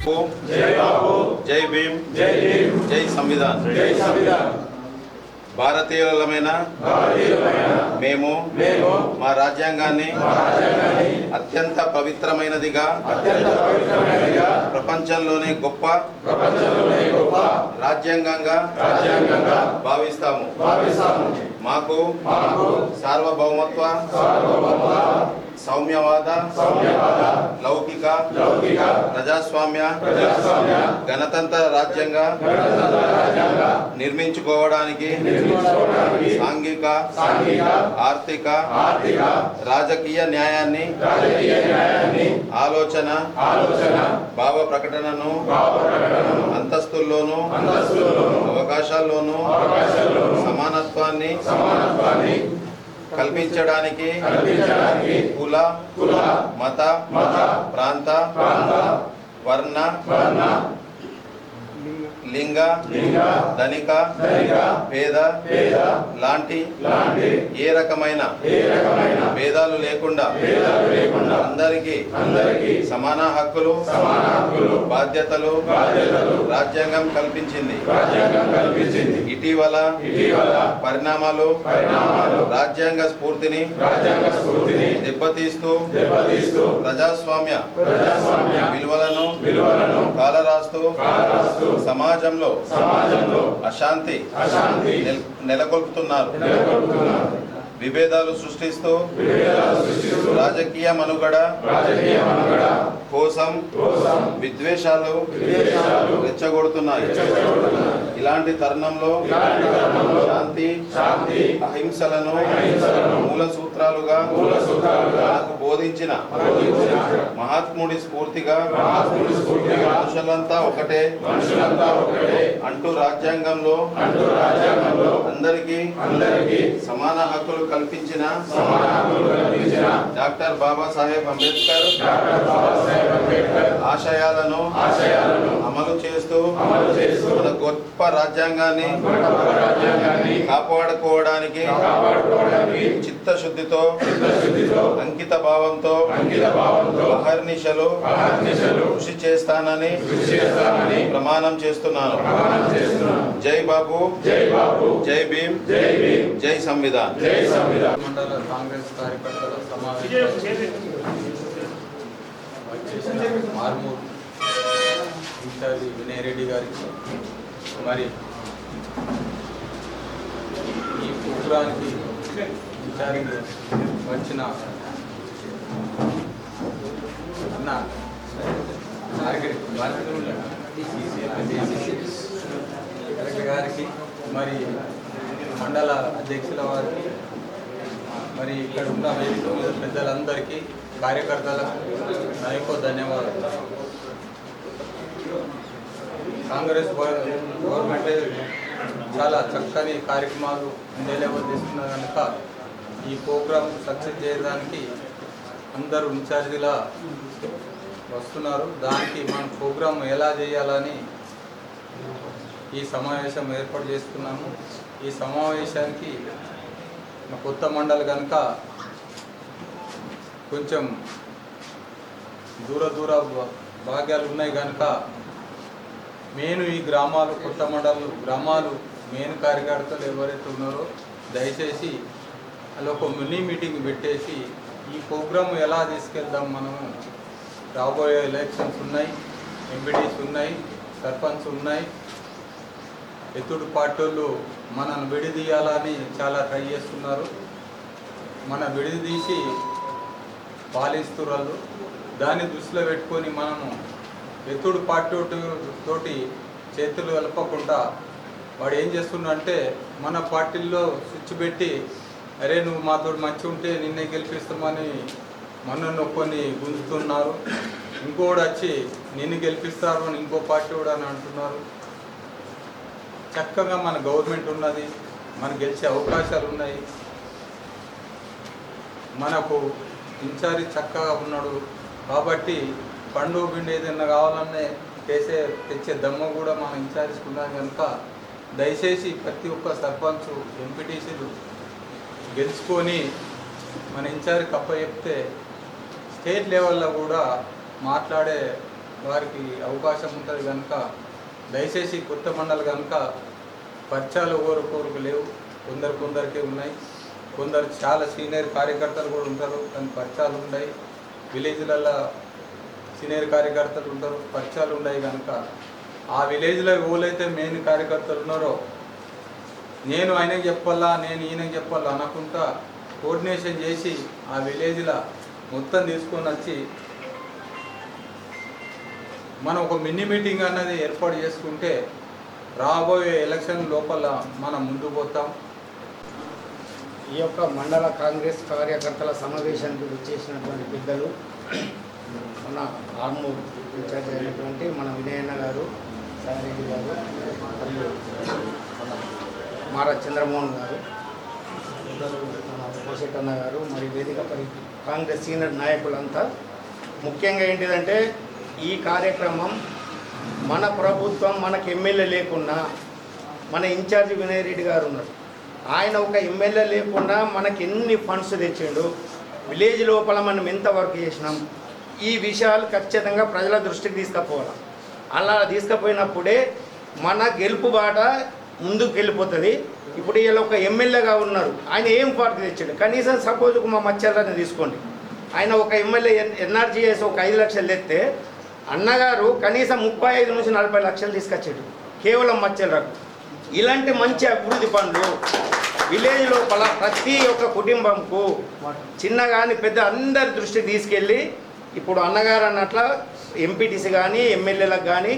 जय बापू, जय भीम, जय संविधान, जय संविधान। భారతీయులమైన మేము మా రాజ్యాంగాన్ని అత్యంత పవిత్రమైనదిగా ప్రపంచంలోనే గొప్ప రాజ్యాంగంగా భావిస్తాము. మాకు సార్వభౌమత్వ, సౌమ్యవాద, లౌకిక, ప్రజాస్వామ్య, గణతంత్ర రాజ్యంగా నిర్మించుకోవడానికి సాంఘిక, ఆర్థిక, రాజకీయ న్యాయాన్ని, ఆలోచన, భావ ప్రకటనను, అంతస్తుల్లోనూ అవకాశాల్లోనూ సమానత్వాన్ని కల్పించడానికి కుల, మత, ప్రాంత, వర్ణ, లింగ, ధనిక, పేద లాంటి ఏ రకమైన భేదాలు లేకుండా అందరికీ సమాన హక్కులు, బాధ్యతలు రాజ్యాంగం కల్పించింది. ఇటీవల పరిణామాలు రాజ్యాంగ స్ఫూర్తిని దెబ్బతీస్తూ ప్రజాస్వామ్య విలువలను కాలరాస్తూ సమాజంలో అశాంతి నెలకొల్పుతున్నారు. విభేదాలు సృష్టిస్తూ రాజకీయ మనుగడ కోసం విద్వేషాలు రెచ్చగొడుతున్నాయి. ఇలాంటి తరుణంలో శాంతి, అహింసలను మూల సూత్రాలుగా నాకు బోధించిన మహాత్ముడి స్ఫూర్తిగా మనుషులంతా ఒకటే అంటూ రాజ్యాంగంలో అందరికీ సమాన హక్కులు కల్పించిన డాక్టర్ బాబాసాహెబ్ అంబేద్కర్ ఆశయాలను అమలు చేస్తూ మన గొప్ప రాజ్యాంగాన్ని కాపాడుకోవడానికి చిత్తశుద్ధితో, అంకిత భావంతో అహర్నిశలు కృషి చేస్తానని ప్రమాణం చేస్తున్నాను. జై బాబు, జై భీమ్, జై సంవిధాన్. మండల కాంగ్రెస్ కార్యకర్తల సమావేశం మార్మూర్ ఇన్ఛార్జి వినయ్ రెడ్డి గారికి, మరి ఈ ప్రోగ్రానికి ఇన్ఛార్జి వచ్చిన అన్న గారికి, మరి మండల అధ్యక్షుల వారికి, మరి ఇక్కడ ఉన్న వేదిక మీద పెద్దలందరికీ, కార్యకర్తలకు నాయకో ధన్యవాదాలు. కాంగ్రెస్ గవర్నమెంట్ చాలా చక్కని కార్యక్రమాలు నిర్వహిస్తున్న కనుక ఈ ప్రోగ్రాం సక్సెస్ చేయడానికి అందరూ ఇన్ఛార్జీలా వస్తున్నారు. దానికి మనం ప్రోగ్రాం ఎలా చేయాలని ఈ సమావేశం ఏర్పాటు చేసుకున్నాము. ఈ సమావేశానికి కొత్త మండలి కనుక కొంచెం దూర భాగ్యాలు ఉన్నాయి కనుక మెయిన్ ఈ గ్రామాలు, కొత్త మండలు గ్రామాలు మెయిన్ కార్యకర్తలు ఎవరైతే ఉన్నారో దయచేసి అలా ఒక మినీ మీటింగ్ పెట్టేసి ఈ ప్రోగ్రాం ఎలా తీసుకెళ్దాం, మనము రాబోయే ఎలక్షన్స్ ఉన్నాయి, ఎంపీటీస్ ఉన్నాయి, సర్పంచ్ ఉన్నాయి, ఎత్తుడు పార్టీలు మనను విడిదీయాలని చాలా ట్రై చేస్తున్నారు. మన విడిదీసి పాలిస్తున్నారు. దాన్ని దృష్టిలో పెట్టుకొని మనము ఎత్తుడు పార్టీ తోటి చేతులు కలపకుండా వాడు ఏం చేస్తున్నాడంటే మన పార్టీల్లో స్విచ్ పెట్టి, అరే నువ్వు మాతో మంచిగా ఉంటే నిన్నే గెలిపిస్తామని మనను కొన్ని గుంజుతున్నారు. ఇంకోటి వచ్చి నిన్ను గెలిపిస్తారు అని ఇంకో పార్టీ కూడా అని అంటున్నారు. చక్కగా మన గవర్నమెంట్ ఉన్నది, మన గెలిచే అవకాశాలు ఉన్నాయి, మనకు ఇన్ఛార్జి చక్కగా ఉన్నాడు కాబట్టి పండు పిండి ఏదైనా కావాలనే తెచ్చే దమ్మ కూడా మన ఇన్ఛార్జికి ఉన్నది కనుక దయచేసి ప్రతి ఒక్క సర్పంచ్, ఎంపీటీసీలు గెలుచుకొని మన ఇన్ఛార్జికి అప్పచెప్తే స్టేట్ లెవెల్లో కూడా మాట్లాడే వారికి అవకాశం ఉంటుంది కనుక దయచేసి కొత్త మండలి కనుక పరిచయాలు కోరుకు లేవు, కొందరికే ఉన్నాయి. కొందరు చాలా సీనియర్ కార్యకర్తలు కూడా ఉంటారు కానీ పరిచయాలు ఉన్నాయి. విలేజ్లలో సీనియర్ కార్యకర్తలు ఉంటారు, పరిచయాలు ఉన్నాయి కనుక ఆ విలేజ్లో ఎవరైతే మెయిన్ కార్యకర్తలు ఉన్నారో నేను ఆయనకి చెప్పాలా నేను ఈయనకి చెప్పాలా అనకుండా కోఆర్డినేషన్ చేసి ఆ విలేజ్లో మొత్తం తీసుకొని వచ్చి మనం ఒక మినీ మీటింగ్ అన్నది ఏర్పాటు చేసుకుంటే రాబోయే ఎలక్షన్ లోపల మనం ముందుకు పోతాం. ఈ యొక్క మండల కాంగ్రెస్ కార్యకర్తల సమావేశానికి వచ్చేసినటువంటి పెద్దలు మన ఆర్మూర్ ఇన్ఛార్జ్ అయినటువంటి మన వినయన్న గారు, సాయిరెడ్డి గారు, మరియు మన మారా చంద్రమోహన్ గారు, మన కోశెట్టన్న గారు, మరి వేదికపై కాంగ్రెస్ సీనియర్ నాయకులంతా, ముఖ్యంగా ఏంటిదంటే ఈ కార్యక్రమం మన ప్రభుత్వం మనకు ఎమ్మెల్యే లేకున్నా మన ఇన్ఛార్జ్ వినయ్ రెడ్డి గారు ఉన్నారు. ఆయన ఒక ఎమ్మెల్యే లేకుండా మనకి ఎన్ని ఫండ్స్ తెచ్చిండు, విలేజ్ లోపల మనం ఎంత వర్క్ చేసినాం, ఈ విషయాలు ఖచ్చితంగా ప్రజల దృష్టికి తీసుకుపోవాలి. అలా తీసుకుపోయినప్పుడే మన గెలుపు బాట ముందుకు వెళ్ళిపోతుంది. ఇప్పుడు వీళ్ళు ఒక ఎమ్మెల్యేగా ఉన్నారు, ఆయన ఏం పార్టీ తెచ్చాడు, కనీసం సపోజ్ మా మచ్చలని తీసుకోండి, ఆయన ఒక ఎమ్మెల్యే ఎన్ఆర్జీఎస్ ఒక 5 లక్షలు తెస్తే అన్నగారు కనీసం 35 నుంచి 40 లక్షలు తీసుకొచ్చాడు కేవలం మచ్చలకు. ఇలాంటి మంచి అభివృద్ధి పనులు విలేజ్ లోపల ప్రతి ఒక్క కుటుంబంకు చిన్న కానీ పెద్ద అందరి దృష్టికి తీసుకెళ్ళి ఇప్పుడు అన్నగారు అన్నట్ల ఎంపీటీసీ కానీ ఎమ్మెల్యేలకు కానీ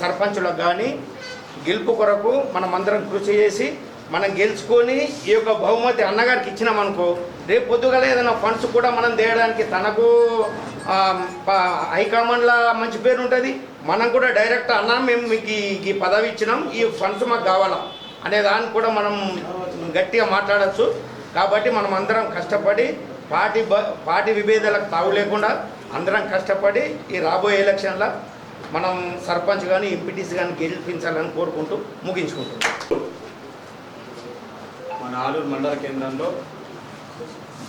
సర్పంచులకు కానీ గెలుపు కొరకు మనం అందరం కృషి చేసి మనం గెలుచుకొని ఈ యొక్క బహుమతి అన్నగారికి ఇచ్చినామనుకో, రేపు పొద్దుగల ఏదైనా ఫండ్స్ కూడా మనం తేయడానికి తనకు హైకమాండ్లో మంచి పేరు ఉంటుంది, మనం కూడా డైరెక్ట్ అన్నా మేము మీకు ఈ పదవి ఇచ్చినాం, ఈ ఫండ్స్ మాకు కావాలా అనే దాన్ని కూడా మనం గట్టిగా మాట్లాడచ్చు. కాబట్టి మనం అందరం కష్టపడి పార్టీ విభేదాలకు తావు లేకుండా అందరం కష్టపడి ఈ రాబోయే ఎలక్షన్లో మనం సర్పంచ్ కానీ ఎంపీటీసీ కానీ గెలిపించాలని కోరుకుంటూ ముగించుకుంటున్నాం. మన ఆలూరు మండల కేంద్రంలో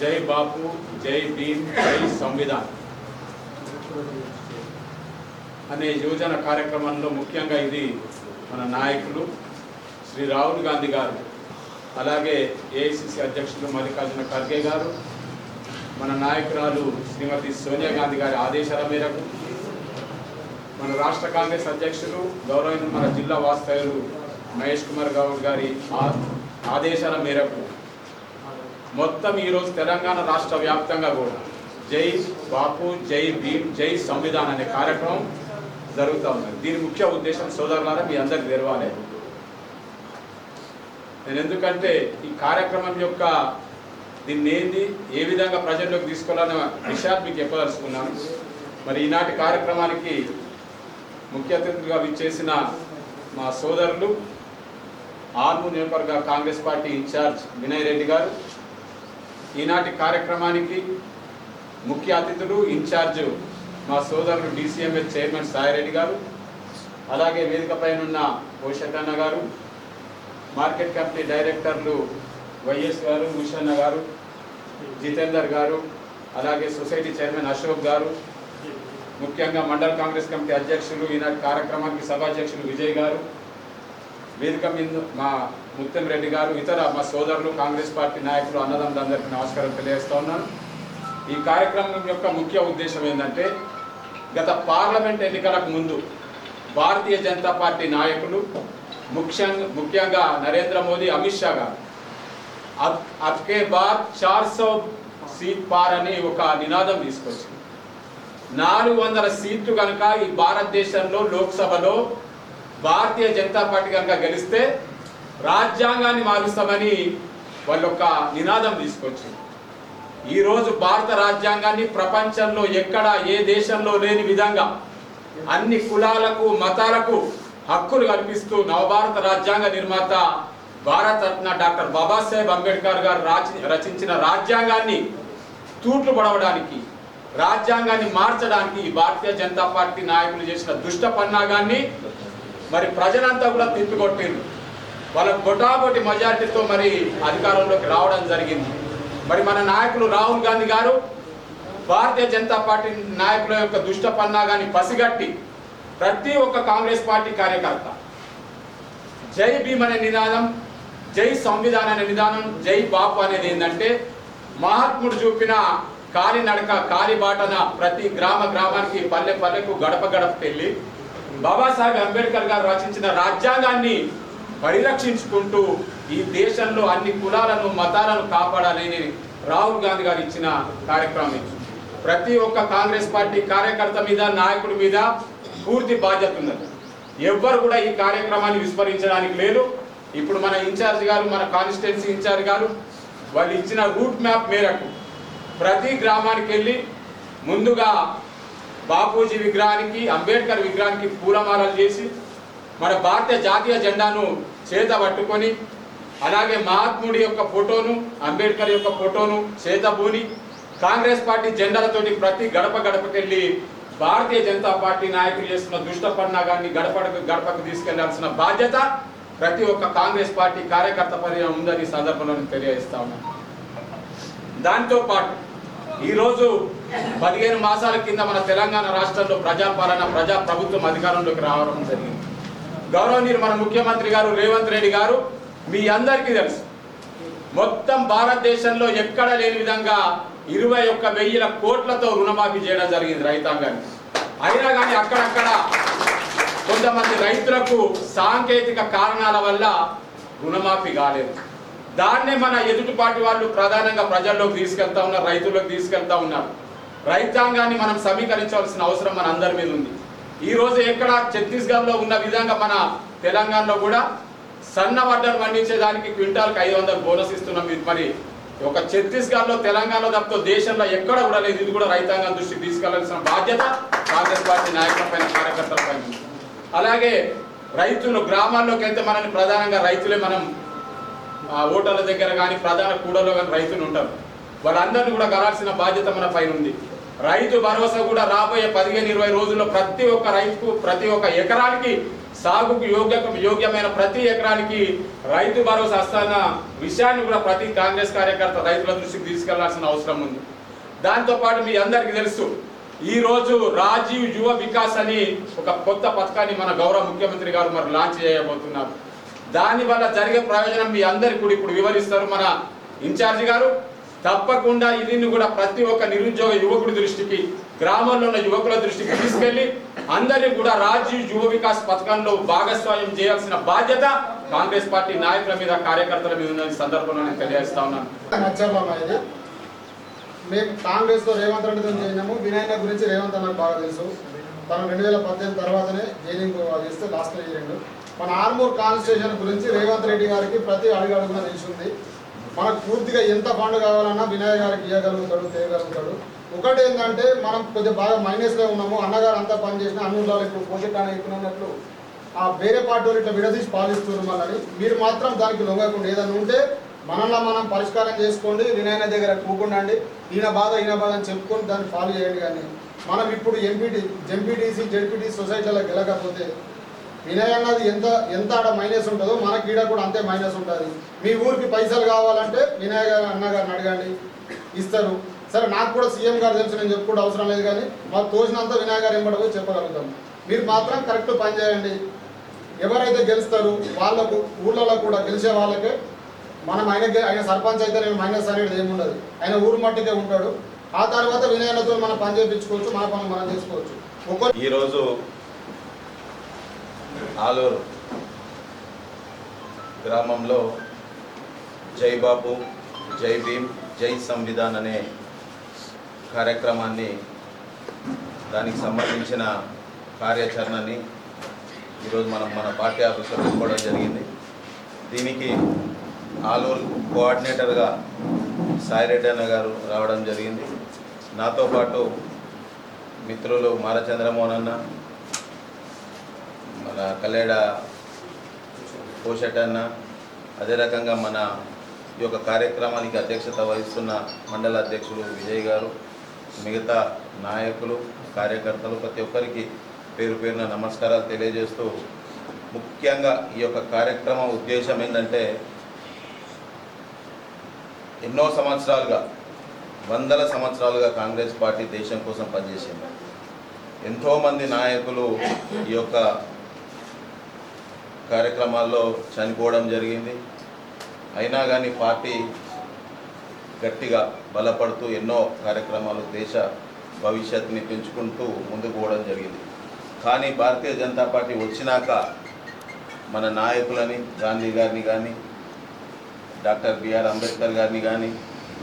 జై బాపు, జై భీమ్, జై సంవిధాన్ అనే యువజన కార్యక్రమంలో ముఖ్యంగా ఇది మన నాయకులు శ్రీ రాహుల్ గాంధీ గారు, అలాగే ఏఐసిసి అధ్యక్షులు మల్లికార్జున ఖర్గే గారు, మన నాయకురాలు శ్రీమతి సోనియా గాంధీ గారి ఆదేశాల మేరకు, మన రాష్ట్ర కాంగ్రెస్ అధ్యక్షులు గౌరవనీయులు మన జిల్లా వాస్తవ్యులు మహేష్ కుమార్ గౌడ్ గారి ఆదేశాల మేరకు మొత్తం ఈరోజు తెలంగాణ రాష్ట్ర వ్యాప్తంగా కూడా జై బాపు, జై భీమ్, జై సంవిధాన్ అనే కార్యక్రమం జరుగుతూ ఉన్నది. దీని ముఖ్య ఉద్దేశం సోదరులారా మీ అందరికి తెలవాలి. నేను ఎందుకంటే ఈ కార్యక్రమం యొక్క దీన్ని ఏంది ఏ విధంగా ప్రజల్లోకి తీసుకోవాలనే విషయాన్ని మీకు చెప్పదలుచుకున్నాను. మరి ఈనాటి కార్యక్రమానికి ముఖ్య అతిథులుగా విచ్చేసిన మా సోదరులు ఆర్మూర్ నియోజకవర్గ కాంగ్రెస్ పార్టీ ఇన్ఛార్జ్ వినయ్ రెడ్డి గారు, ఈనాటి కార్యక్రమానికి ముఖ్య అతిథులు ఇన్ఛార్జ్ మా సోదరులు డిసిఎంఎస్ చైర్మన్ సాయిరెడ్డి గారు, అలాగే వేదికపైనున్న కోశెట్టన్న గారు, మార్కెట్ కమిటీ డైరెక్టర్లు వైఎస్ గారు, ముషన్న గారు, జితేందర్ గారు, అలాగే సొసైటీ చైర్మన్ అశోక్ గారు, ముఖ్యంగా మండల కాంగ్రెస్ కమిటీ అధ్యక్షులు ఈనాటి కార్యక్రమానికి సభాధ్యక్షులు విజయ్ గారు, వేదిక మీద మా ముత్తం రెడ్డి గారు, ఇతర మా సోదరులు కాంగ్రెస్ పార్టీ నాయకులు అన్నదమ్ములందరికీ నమస్కారం తెలియజేస్తూ ఉన్నాను. ఈ కార్యక్రమం యొక్క ముఖ్య ఉద్దేశం ఏంటంటే గత పార్లమెంట్ ఎన్నికలకు ముందు భారతీయ జనతా పార్టీ నాయకులు ముఖ్యంగా నరేంద్ర మోదీ, అమిత్ షా గారు అబ్కే బాద్ 400 సీట్ పార్ అని ఒక నినాదం తీసుకొచ్చింది. 400 సీట్లు కనుక ఈ భారతదేశంలో లోక్సభలో భారతీయ జనతా పార్టీ కనుక గెలిస్తే రాజ్యాంగాన్ని మారుస్తామని వాళ్ళు ఒక నినాదం తీసుకొచ్చింది. ఈరోజు భారత రాజ్యాంగాన్ని ప్రపంచంలో ఎక్కడ ఏ దేశంలో లేని విధంగా అన్ని కులాలకు మతాలకు హక్కులు కల్పిస్తూ నవభారత రాజ్యాంగ నిర్మాత భారతరత్న డాక్టర్ బాబాసాహెబ్ అంబేద్కర్ గారు రచించిన రాజ్యాంగాన్ని తూట్లు పడవడానికి, రాజ్యాంగాన్ని మార్చడానికి భారతీయ జనతా పార్టీ నాయకులు చేసిన దుష్ట పన్నాగాన్ని మరి ప్రజలంతా కూడా తిప్పికొట్టిండ్రు. వాళ్ళ గొటాబొటి మెజార్టీతో మరి అధికారంలోకి రావడం జరిగింది. మరి మన నాయకులు రాహుల్ గాంధీ గారు భారతీయ జనతా పార్టీ నాయకుల యొక్క దుష్ట పన్నాగాన్ని పసిగట్టి ప్రతి ఒక్క కాంగ్రెస్ పార్టీ కార్యకర్త జై భీమ్ అనే నినాదం, జై సంవిధానం అనే నిదానం, జై బాపు అనేది ఏంటంటే మహాత్ముడు చూపిన కాలినడక కాలిబాటన ప్రతి గ్రామానికి పల్లె పల్లెకు గడప వెళ్ళి బాబాసాహెబ్ అంబేద్కర్ గారు రచించిన రాజ్యాంగాన్ని పరిరక్షించుకుంటూ ఈ దేశంలో అన్ని కులాలను మతాలను కాపాడాలని రాహుల్ గాంధీ గారు ఇచ్చిన కార్యక్రమం. ప్రతి ఒక్క కాంగ్రెస్ పార్టీ కార్యకర్త మీద నాయకుడి మీద పూర్తి బాధ్యత ఉన్నది. ఎవ్వరు కూడా ఈ కార్యక్రమాన్ని విస్మరించడానికి లేదు. ఇప్పుడు మన ఇన్ఛార్జ్ గారు, మన కాన్స్టిట్యున్సీ ఇన్ఛార్జ్ గారు వాళ్ళు ఇచ్చిన రూట్ మ్యాప్ మేరకు ప్రతి గ్రామానికి వెళ్ళి ముందుగా బాపూజీ విగ్రహానికి, అంబేద్కర్ విగ్రహానికి పూలమాలలు చేసి మన భారతీయ జాతీయ జెండాను చేత పట్టుకొని, అలాగే మహాత్ముడి యొక్క ఫోటోను, అంబేద్కర్ యొక్క ఫోటోను చేతబూని కాంగ్రెస్ పార్టీ జెండాలతోటి ప్రతి గడపకెళ్ళి భారతీయ జనతా పార్టీ నాయకులు చేస్తున్న దుష్ట పన్నాగాన్ని గడపకు తీసుకెళ్లాల్సిన బాధ్యత ప్రతి ఒక్క కాంగ్రెస్ పార్టీ కార్యకర్త పైన ఉందని సందర్భంలో తెలియజేస్తా ఉన్నాను. దాంతో పాటు ఈరోజు 15 మాసాల కింద మన తెలంగాణ రాష్ట్రంలో ప్రజాపాలన, ప్రజాప్రభుత్వం అధికారంలోకి రావడం జరిగింది. గౌరవనీయులు మన ముఖ్యమంత్రి గారు రేవంత్ రెడ్డి గారు, మీ అందరికీ తెలుసు, మొత్తం భారతదేశంలో ఎక్కడ లేని విధంగా 21,000 కోట్లతో రుణమాఫీ చేయడం జరిగింది రైతాంగానికి. అయినా కానీ అక్కడక్కడ కొంతమంది రైతులకు సాంకేతిక కారణాల వల్ల రుణమాఫీ కాలేదు. దాన్నే మన ఎదుటిపాటి వాళ్ళు ప్రధానంగా ప్రజల్లోకి తీసుకెళ్తా ఉన్నారు, రైతుల్లోకి తీసుకెళ్తా ఉన్నారు. రైతాంగాన్ని మనం సమీకరించవలసిన అవసరం మన అందరి మీద ఉంది. ఈ రోజు ఎక్కడ ఛత్తీస్గఢ్లో ఉన్న విధంగా మన తెలంగాణలో కూడా సన్న వడ్డలు పండించేదానికి క్వింటాల్కి 500 బోనస్ ఇస్తున్నాం. మరి ఒక ఛత్తీస్గఢ్లో, తెలంగాణలో తప్ప దేశంలో ఎక్కడ కూడా లేదు. ఇది కూడా రైతాంగం దృష్టికి తీసుకెళ్లాల్సిన బాధ్యత కాంగ్రెస్ పార్టీ నాయకుల పైన, కార్యకర్తల పైన. అలాగే రైతులు గ్రామాల్లోకి వెళ్తే మనల్ని ప్రధానంగా రైతులే, మనం ఓటర్ల దగ్గర కానీ ప్రధాన కూడలో కానీ రైతులు ఉంటారు. వాళ్ళందరినీ కూడా కలాల్సిన బాధ్యత మన పైన ఉంది. రైతు భరోసా కూడా రాబోయే 15-20 రోజుల్లో ప్రతి ఒక్క రైతుకు, ప్రతి ఒక్క ఎకరానికి సాగుకు యోగ్యమైన ప్రతి ఎకరానికి రైతు భరోసా వస్తున్న విషయాన్ని కూడా ప్రతి కాంగ్రెస్ కార్యకర్త రైతుల దృష్టికి తీసుకెళ్లాల్సిన అవసరం ఉంది. దాంతోపాటు మీ అందరికీ తెలుసు, ఈ రోజు రాజీవ్ యువ వికాస్ అని ఒక కొత్త పథకాన్ని మన గౌరవ ముఖ్యమంత్రి గారు మరి లాంచ్ చేయబోతున్నారు. దాని వల్ల జరిగే ప్రయోజనం మీ అందరికీ కూడా ఇప్పుడు వివరిస్తారు మన ఇన్ఛార్జి గారు. తప్పకుండా దీన్ని కూడా ప్రతి ఒక్క నిరుద్యోగ యువకుడి దృష్టికి, గ్రామంలో ఉన్న యువకుల దృష్టికి తీసుకెళ్లి అందరినీ కూడా రాజీవ్ యువ వికాస్ పథకంలో భాగస్వామ్యం చేయాల్సిన బాధ్యత కాంగ్రెస్ పార్టీ నాయకుల మీద, కార్యకర్తల మీద ఉన్న సందర్భంలో నేను తెలియజేస్తా ఉన్నాను. మేము కాంగ్రెస్లో రేవంత్ రెడ్డితో చేసినాము. వినాయక గురించి రేవంత్ అన్నకు బాగా తెలుసు. తను 2018 తర్వాతనే జైనింగ్ చేస్తే లాస్ట్లో చేయండు. మన ఆర్మూర్ కాన్స్టిట్యూషన్ గురించి రేవంత్ రెడ్డి గారికి ప్రతి అడుగున తెలిసింది. మనకు పూర్తిగా ఎంత ఫండ్ కావాలన్నా వినాయక గారికి ఇవ్వగలుగుతాడు, తేయగలుగుతాడు. ఒకటి ఏంటంటే మనం కొద్దిగా బాగా మైనస్లో ఉన్నాము. అన్నగారు అంతా పని చేసిన అన్నూరులో ఇప్పుడు పోషకాన్ని ఎక్కున్నట్లు వేరే పార్టీ వాళ్ళు ఇట్లా విడదీసి పాలిస్తున్నారు. మళ్ళీ మీరు మాత్రం దానికి లొంగకుండా ఏదన్నా ఉంటే మనల్ని మనం పరిష్కారం చేసుకోండి. వినాయన దగ్గర కూకుండండి, ఈయన బాధ అని చెప్పుకొని దాన్ని ఫాలో చేయండి. కానీ మనం ఇప్పుడు ఎంపీటీసీ జెడ్పీటీ సొసైటీలో గెలకపోతే వినయ్ అన్నది ఎంత ఆడ మైనస్ ఉంటుందో మనకి ఈడ కూడా అంతే మైనస్ ఉంటుంది. మీ ఊరికి పైసలు కావాలంటే వినయ్ గారు అన్నగారిని అడగండి, ఇస్తారు. సరే, నాకు కూడా సీఎం గారు తెలుసు, నేను చెప్పుకోవడం అవసరం లేదు. కానీ మాకు తోచినంత వినయ్ గారు ఎంబడి పోయి చెప్పగలుగుతాం. మీరు మాత్రం కరెక్ట్ పని చేయండి. ఎవరైతే గెలుస్తారు వాళ్ళకు, ఊళ్ళలో కూడా గెలిచే వాళ్ళకే మనం ఆయన సర్పంచ్ అయితే నేను మైనస్ అనేది ఏముండదు. ఆయన ఊరు మట్టికే ఉంటాడు. ఆ తర్వాత వినయనతో మనం పని చేయించుకోవచ్చు, మన పనులు మనం చేసుకోవచ్చు. ఈరోజు ఆలూరు గ్రామంలో జై బాపు, జై భీమ్, జై సంవిధాన్ అనే కార్యక్రమాన్ని, దానికి సంబంధించిన కార్యాచరణని ఈరోజు మన పార్టీ ఆఫీసులో పెట్టుకోవడం జరిగింది. దీనికి ఆలూరు కోఆర్డినేటర్గా సాయిరెడ్డి అన్న గారు రావడం జరిగింది. నాతో పాటు మిత్రులు మార చంద్రమోహన్ అన్న, మన కల్లేడ పోషట్ అన్న, అదే రకంగా మన ఈ యొక్క కార్యక్రమానికి అధ్యక్షత వహిస్తున్న మండల అధ్యక్షులు విజయ్ గారు, మిగతా నాయకులు, కార్యకర్తలు, ప్రతి ఒక్కరికి పేరు పేరున నమస్కారాలు తెలియజేస్తూ, ముఖ్యంగా ఈ యొక్క కార్యక్రమం ఉద్దేశం ఏంటంటే, ఎన్నో సంవత్సరాలుగా వందల సంవత్సరాలుగా కాంగ్రెస్ పార్టీ దేశం కోసం పనిచేసింది. ఎంతోమంది నాయకులు ఈ యొక్క కార్యక్రమాల్లో చనిపోవడం జరిగింది. అయినా కానీ పార్టీ గట్టిగా బలపడుతూ ఎన్నో కార్యక్రమాలు దేశ భవిష్యత్తుని పెంచుకుంటూ ముందుకు పోవడం జరిగింది. కానీ భారతీయ జనతా పార్టీ వచ్చినాక మన నాయకులని, గాంధీ గారిని కానీ, డాక్టర్ బిఆర్ అంబేద్కర్ గారిని కానీ,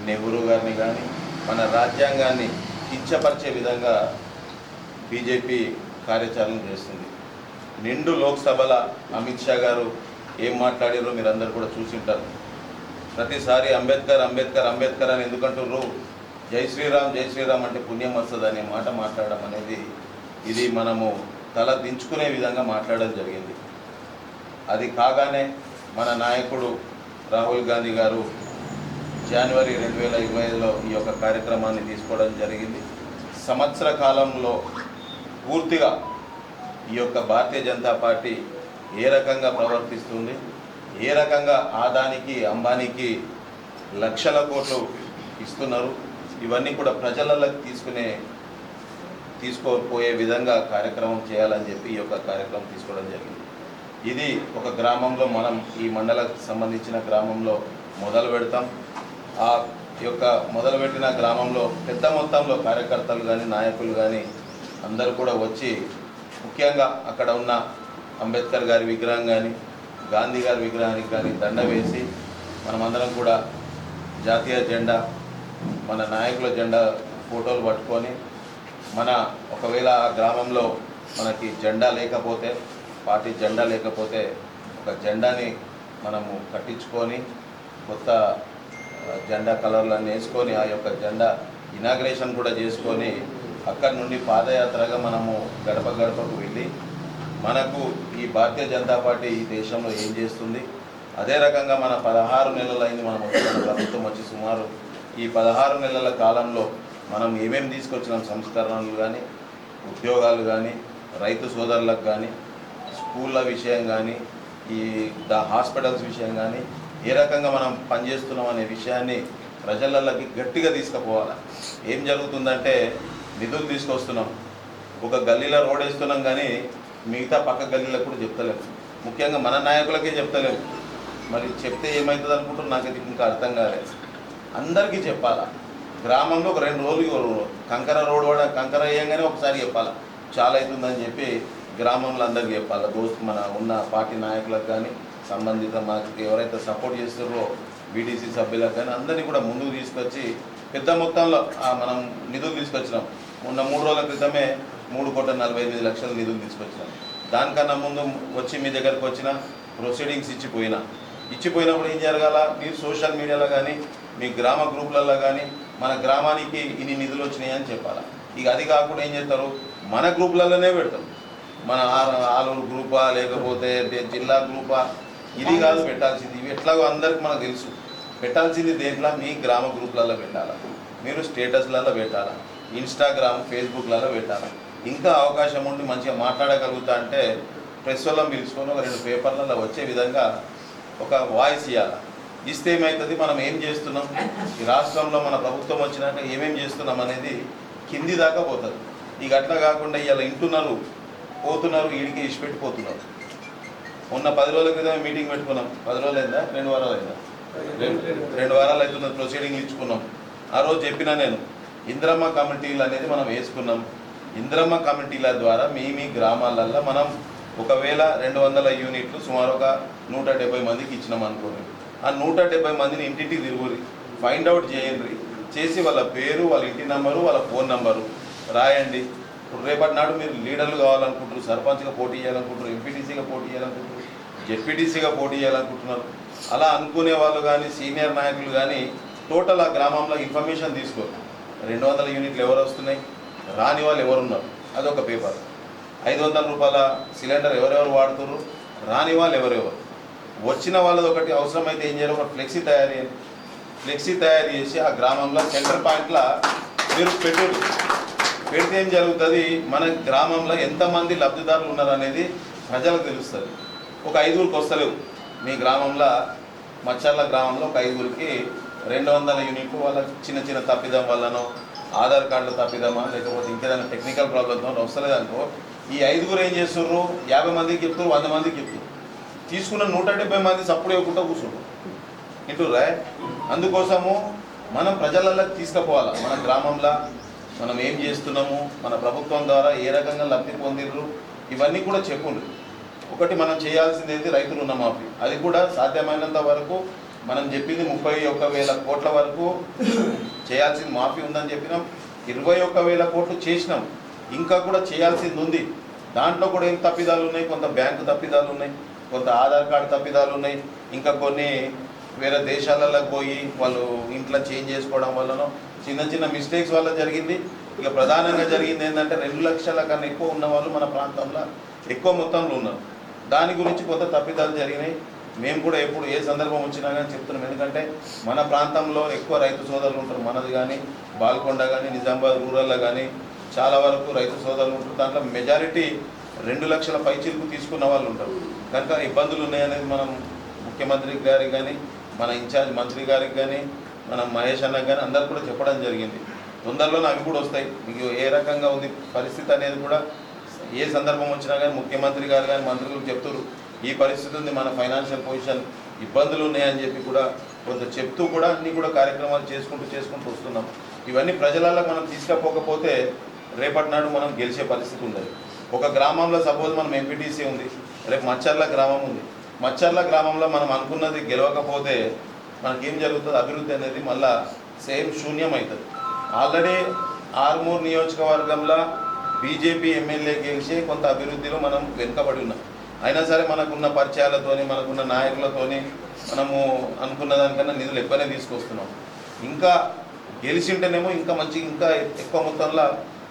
నెహ్రూ గారిని కానీ, మన రాజ్యాంగాన్ని కించపరిచే విధంగా బీజేపీ కార్యాచరణ చేస్తుంది. నిండు లోక్సభల అమిత్ షా గారు ఏం మాట్లాడారో మీరు అందరు కూడా చూసింటారు. ప్రతిసారి అంబేద్కర్ అంబేద్కర్ అంబేద్కర్ అని ఎందుకంటారు, జై శ్రీరామ్ అంటే పుణ్యం వస్తుంది అనే మాట మాట్లాడడం అనేది ఇది మనము తల దించుకునే విధంగా మాట్లాడడం జరిగింది. అది కాగానే మన నాయకుడు రాహుల్ గాంధీ గారు జనవరి 2025లో ఈ యొక్క కార్యక్రమాన్ని తీసుకోవడం జరిగింది. సంవత్సర కాలంలో పూర్తిగా ఈ యొక్క భారతీయ జనతా పార్టీ ఏ రకంగా ప్రవర్తిస్తుంది, ఏ రకంగా ఆదానికి అంబానీకి లక్షల కోట్లు ఇస్తున్నారు, ఇవన్నీ కూడా ప్రజలలోకి తీసుకోపోయే విధంగా కార్యక్రమం చేయాలని చెప్పి ఈ యొక్క కార్యక్రమం తీసుకోవడం జరిగింది. ఇది ఒక గ్రామంలో మనం ఈ మండలకు సంబంధించిన గ్రామంలో మొదలు పెడతాం. ఆ యొక్క మొదలుపెట్టిన గ్రామంలో పెద్ద మొత్తంలో కార్యకర్తలు కానీ, నాయకులు కానీ అందరూ కూడా వచ్చి ముఖ్యంగా అక్కడ ఉన్న అంబేద్కర్ గారి విగ్రహం కానీ, గాంధీ గారి విగ్రహానికి కానీ దండ వేసి మనమందరం కూడా జాతీయ జెండా, మన నాయకుల జెండా ఫోటోలు పట్టుకొని ఒకవేళ ఆ గ్రామంలో మనకి జెండా లేకపోతే, పార్టీ జెండా లేకపోతే ఒక జెండాని మనము కట్టించుకొని కొత్త జెండా కలర్లన్నీ వేసుకొని ఆ యొక్క జెండా ఇనాగ్రేషన్ కూడా చేసుకొని అక్కడి నుండి పాదయాత్రగా మనము గడప గడపకు వెళ్ళి మనకు ఈ భారతీయ జనతా పార్టీ ఈ దేశంలో ఏం చేస్తుంది, అదే రకంగా మన 16 నెలలైంది మనం వచ్చిన ప్రభుత్వం వచ్చి, సుమారు ఈ 16 నెలల కాలంలో మనం ఏమేమి తీసుకొచ్చినాం, సంస్కరణలు కానీ, ఉద్యోగాలు కానీ, రైతు సోదరులకు కానీ, స్కూళ్ళ విషయం కానీ, ఈ హాస్పిటల్స్ విషయం కానీ, ఏ రకంగా మనం పనిచేస్తున్నాం అనే విషయాన్ని ప్రజలకి గట్టిగా తీసుకుపోవాలి. ఏం జరుగుతుందంటే నిధులు తీసుకొస్తున్నాం, ఒక గల్లీలో రోడ్ వేస్తున్నాం కానీ మిగతా పక్క గల్లీలకు కూడా చెప్తలేము, ముఖ్యంగా మన నాయకులకే చెప్తలేము. మరి చెప్తే ఏమవుతుంది అనుకుంటున్నారు, నాకైతే ఇంకా అర్థం కాలేదు. అందరికీ చెప్పాలా, గ్రామంలో ఒక 2 రోజులు కంకర వేయంగానే ఒకసారి చెప్పాలా, చాలా అవుతుందని చెప్పి గ్రామంలో అందరికీ చెప్పాలి. మన ఉన్న పార్టీ నాయకులకు కానీ, సంబంధిత మనకి ఎవరైతే సపోర్ట్ చేస్తారో బీటీసీ సభ్యులకు కానీ అందరినీ కూడా ముందుకు తీసుకొచ్చి పెద్ద మొత్తంలో మనం నిధులు తీసుకొచ్చినాం. మొన్న 3 రోజుల క్రితమే 3,45,00,000 నిధులు తీసుకొచ్చినాం. దానికన్నా ముందు వచ్చి మీ దగ్గరకు వచ్చిన ప్రొసీడింగ్స్ ఇచ్చిపోయినప్పుడు ఏం జరగాల, మీరు సోషల్ మీడియాలో కానీ, మీ గ్రామ గ్రూపులలో కానీ మన గ్రామానికి ఇన్ని నిధులు వచ్చినాయి అని చెప్పాలి. ఇక అది కాకుండా ఏం చేస్తారు, మన గ్రూపులలోనే పెడతారు. మన ఆలూరు గ్రూపా లేకపోతే జిల్లా గ్రూపా, ఇది కాదు పెట్టాల్సింది. ఇవి ఎట్లాగో అందరికి మనకు తెలుసు. పెట్టాల్సింది దేంట్లో, మీ గ్రామ గ్రూపులలో పెట్టాలా, మీరు స్టేటస్లలో పెట్టాలా, ఇన్స్టాగ్రామ్ ఫేస్బుక్లలో పెట్టాలా. ఇంకా అవకాశం ఉండి మంచిగా మాట్లాడగలుగుతా అంటే ప్రెస్ వాళ్ళని పిలుచుకొని ఒక 2 పేపర్లలో వచ్చే విధంగా ఒక వాయిస్ ఇవ్వాలి. ఇస్తే ఏమవుతుంది, మనం ఏం చేస్తున్నాం, ఈ రాష్ట్రంలో మన ప్రభుత్వం వచ్చినాక ఏమేం చేస్తున్నాం అనేది కింది దాకా పోతుంది. ఇక అట్లా కాకుండా ఇవాళ ఇంటున్నారు, పోతున్నారు, ఈడికి ఇచ్చిపెట్టిపోతున్నారు. మొన్న 10 రోజుల క్రితం మీటింగ్ పెట్టుకున్నాం. 10 రోజులు అయిందా, 2 వారాలు అయిందా? 2 వారాలు అవుతున్నది. ప్రొసీడింగ్లు ఇచ్చుకున్నాం. ఆ రోజు చెప్పినా నేను, ఇంద్రమ్మ కమిటీలు అనేది మనం వేసుకున్నాం. ఇంద్రమ్మ కమిటీల ద్వారా మీ గ్రామాలల్లో మనం ఒకవేళ 200 యూనిట్లు సుమారు ఒక 170 మందికి ఇచ్చినాం అనుకోండి. ఆ 170 మందిని ఇంటింటికి తిరుగురి, ఫైండ్ అవుట్ చేయండి, చేసి వాళ్ళ పేరు, వాళ్ళ ఇంటి నెంబరు, వాళ్ళ ఫోన్ నెంబరు రాయండి. ఇప్పుడు రేపటి నాడు మీరు లీడర్లు కావాలనుకుంటారు, సర్పంచ్గా పోటీ చేయాలనుకుంటారు, ఎంపీటీసీగా పోటీ చేయాలనుకుంటారు, జెడ్పీటీసీగా పోటీ చేయాలనుకుంటున్నారు. అలా అనుకునే వాళ్ళు కానీ, సీనియర్ నాయకులు కానీ టోటల్ ఆ గ్రామంలో ఇన్ఫర్మేషన్ తీసుకోరు. 200 యూనిట్లు ఎవరు వస్తున్నాయి, రాని వాళ్ళు ఎవరున్నారు, అదొక పేపర్. 500 రూపాయల సిలిండర్ ఎవరెవరు వాడుతున్నారు, రాని వాళ్ళు ఎవరెవరు, వచ్చిన వాళ్ళది ఒకటి. అవసరమైతే ఏం చేయాలి, ఒక ఫ్లెక్సీ తయారు చేసి ఆ గ్రామంలో సెంటర్ పాయింట్లో మీరు పెడితే ఏం జరుగుతుంది, మన గ్రామంలో ఎంతమంది లబ్ధిదారులు ఉన్నారు అనేది ప్రజలకు తెలుస్తుంది. ఒక 5గురికి వస్తలేవు, మీ గ్రామంలో మచ్చర్ల గ్రామంలో ఒక 5గురికి 200 యూనిట్లు వాళ్ళ చిన్న చిన్న తప్పిదం వల్లనో ఆధార్ కార్డులు తప్పిదమా లేకపోతే ఇంకేదైనా టెక్నికల్ ప్రాబ్లమ్తో వస్తలేదు అనుకో ఈ 5గురు ఏం చేస్తుర్రు 50 మందికి చెప్తారు 100 మందికి చెప్తారు తీసుకున్న 170 మంది సప్పుడు ఇవ్వకుండా కూర్చుంటారు ఇంటుర్రా. అందుకోసము మనం ప్రజలలోకి తీసుకుపోవాలి. మన గ్రామంలో మనం ఏం చేస్తున్నాము, మన ప్రభుత్వం ద్వారా ఏ రకంగా లబ్ధి పొందిర్రు ఇవన్నీ కూడా చెప్పుండ్రు. ఒకటి మనం చేయాల్సింది ఏంటి, రైతు రుణమాఫీ. అది కూడా సాధ్యమైనంత వరకు మనం చెప్పింది 31,000 కోట్ల వరకు చేయాల్సింది మాఫీ ఉందని చెప్పినాం. 21,000 కోట్లు చేసినాం, ఇంకా కూడా చేయాల్సింది ఉంది. దాంట్లో కూడా ఏం తప్పిదాలు ఉన్నాయి, కొంత బ్యాంకు తప్పిదాలు ఉన్నాయి, కొంత ఆధార్ కార్డు తప్పిదాలు ఉన్నాయి, ఇంకా కొన్ని వేరే దేశాలలో పోయి వాళ్ళు ఇంట్లో చేంజ్ చేసుకోవడం వల్లనో చిన్న చిన్న మిస్టేక్స్ వల్ల జరిగింది. ఇక ప్రధానంగా జరిగింది ఏంటంటే 2 లక్షల కన్నా ఎక్కువ ఉన్న వాళ్ళు మన ప్రాంతంలో ఎక్కువ మొత్తంలో ఉన్నారు. దాని గురించి కొంత తప్పిదాలు జరిగినాయి. మేము కూడా ఎప్పుడు ఏ సందర్భం వచ్చినా కానీ చెప్తున్నాం. ఎందుకంటే మన ప్రాంతంలో ఎక్కువ రైతు సోదరులు ఉంటారు. మనది కానీ బాల్కొండ కానీ నిజామాబాద్ రూరల్లో కానీ చాలా వరకు రైతు సోదరులు ఉంటారు. దాంట్లో మెజారిటీ 2 లక్షల పైచిలకు తీసుకున్న వాళ్ళు ఉంటారు. కనుక ఇబ్బందులు ఉన్నాయనేది మనం ముఖ్యమంత్రి గారికి కానీ మన ఇన్ఛార్జ్ మంత్రి గారికి కానీ మనం మహేష్ అన్నకి కానీ అందరు కూడా చెప్పడం జరిగింది. తొందరలోనే అవి కూడా వస్తాయి. మీకు ఏ రకంగా ఉంది పరిస్థితి అనేది కూడా ఏ సందర్భం వచ్చినా కానీ ముఖ్యమంత్రి గారు కానీ మంత్రులు చెప్తారు ఈ పరిస్థితి ఉంది, మన ఫైనాన్షియల్ పొజిషన్ ఇబ్బందులు ఉన్నాయని చెప్పి కూడా కొంత చెప్తూ కూడా అన్నీ కూడా కార్యక్రమాలు చేసుకుంటూ వస్తున్నాం. ఇవన్నీ ప్రజలలో మనం తీసుకపోకపోతే రేపటి నాడు మనం గెలిచే పరిస్థితి ఉండదు. ఒక గ్రామంలో సపోజ్ మనం ఎంపీటీసీ ఉంది, రేపు మచ్చర్ల గ్రామం ఉంది. మచ్చర్ల గ్రామంలో మనం అనుకున్నది గెలవకపోతే మనకేం జరుగుతుంది, అభివృద్ధి అనేది మళ్ళా సేమ్ శూన్యం అవుతుంది. ఆల్రెడీ ఆర్మూర్ నియోజకవర్గంలో బీజేపీ ఎమ్మెల్యే గెలిచి కొంత అభివృద్ధిలో మనం వెనుకబడి ఉన్నాం. అయినా సరే మనకున్న పరిచయాలతోని మనకున్న నాయకులతోని మనము అనుకున్న దానికన్నా నిధులు ఎక్కువనే తీసుకొస్తున్నాం. ఇంకా గెలిచింటేనేమో ఇంకా ఇంకా ఎక్కువ మొత్తంలో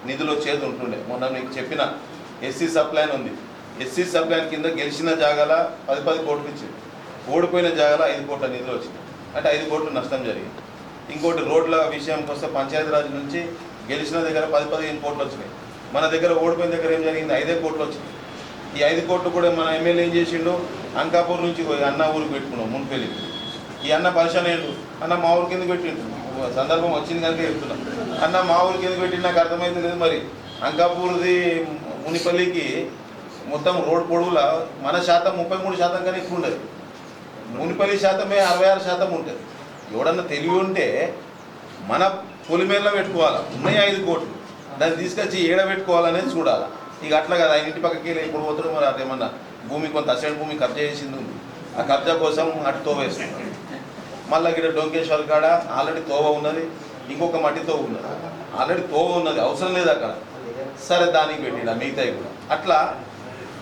నిధులు వచ్చేది ఉంటుండే. మొన్న మీకు చెప్పిన ఎస్సీ సప్లైన్ ఉంది. ఎస్సీ సప్లైన్ కింద గెలిచిన జాగాల 10 కోట్లు ఇచ్చింది, ఓడిపోయిన జాగాల 5 కోట్ల నిధులు వచ్చింది. అంటే 5 కోట్లు నష్టం జరిగింది. ఇంకోటి రోడ్ల విషయానికి వస్తే పంచాయతీరాజ్ నుంచి గెలిచిన దగ్గర 10-15 కోట్లు వచ్చినాయి. మన దగ్గర ఓడిపోయిన దగ్గర ఏం జరిగింది, 5 కోట్లు వచ్చినాయి. ఈ 5 కోట్లు కూడా మన ఎమ్మెల్యే ఏం చేసిండు, అంకాపూర్ నుంచి అన్న ఊరికి పెట్టుకున్నాం మున్పెళ్ళి. ఈ అన్న పరిశాన్ అయ్యిండు, అన్న మా ఊరికి ఎందుకు పెట్టిండు, సందర్భం వచ్చింది కనుక చెప్తున్నాం. అన్న మా ఊరికి ఎందుకు పెట్టిండు నాకు అర్థమైంది లేదు. మరి అంకాపూర్ది మునిపల్లికి మొత్తం రోడ్ పొడవులా మన శాతం 33% కానీ ఎక్కువ ఉండదు. మునిపల్లి శాతమే 66% ఉంటుంది. ఎవడన్నా తెలివి ఉంటే మన పొలిమేరలో పెట్టుకోవాలా. ఉన్నాయి 5 కోట్లు, దాన్ని తీసుకొచ్చి ఏడ పెట్టుకోవాలనేది చూడాలి. ఇక అట్లా కదా ఆయన ఇంటి పక్కకి వెళ్ళి ఎప్పుడు పోతారు. మరి అదేమన్నా భూమి కొంత అసైడ్ భూమి కబ్జా చేసింది ఉంది, ఆ కబ్జా కోసం అటు తోవేస్తుంది. మళ్ళీ ఇక్కడ డొంకేశ్వర్ కాడ ఆల్రెడీ తోవ ఉన్నది, ఇంకొక మట్టి తోవ ఉన్నది. ఆల్రెడీ తోవ ఉన్నది, అవసరం లేదు అక్కడ. సరే దానికి పెట్టిన మిగతాయి కూడా అట్లా.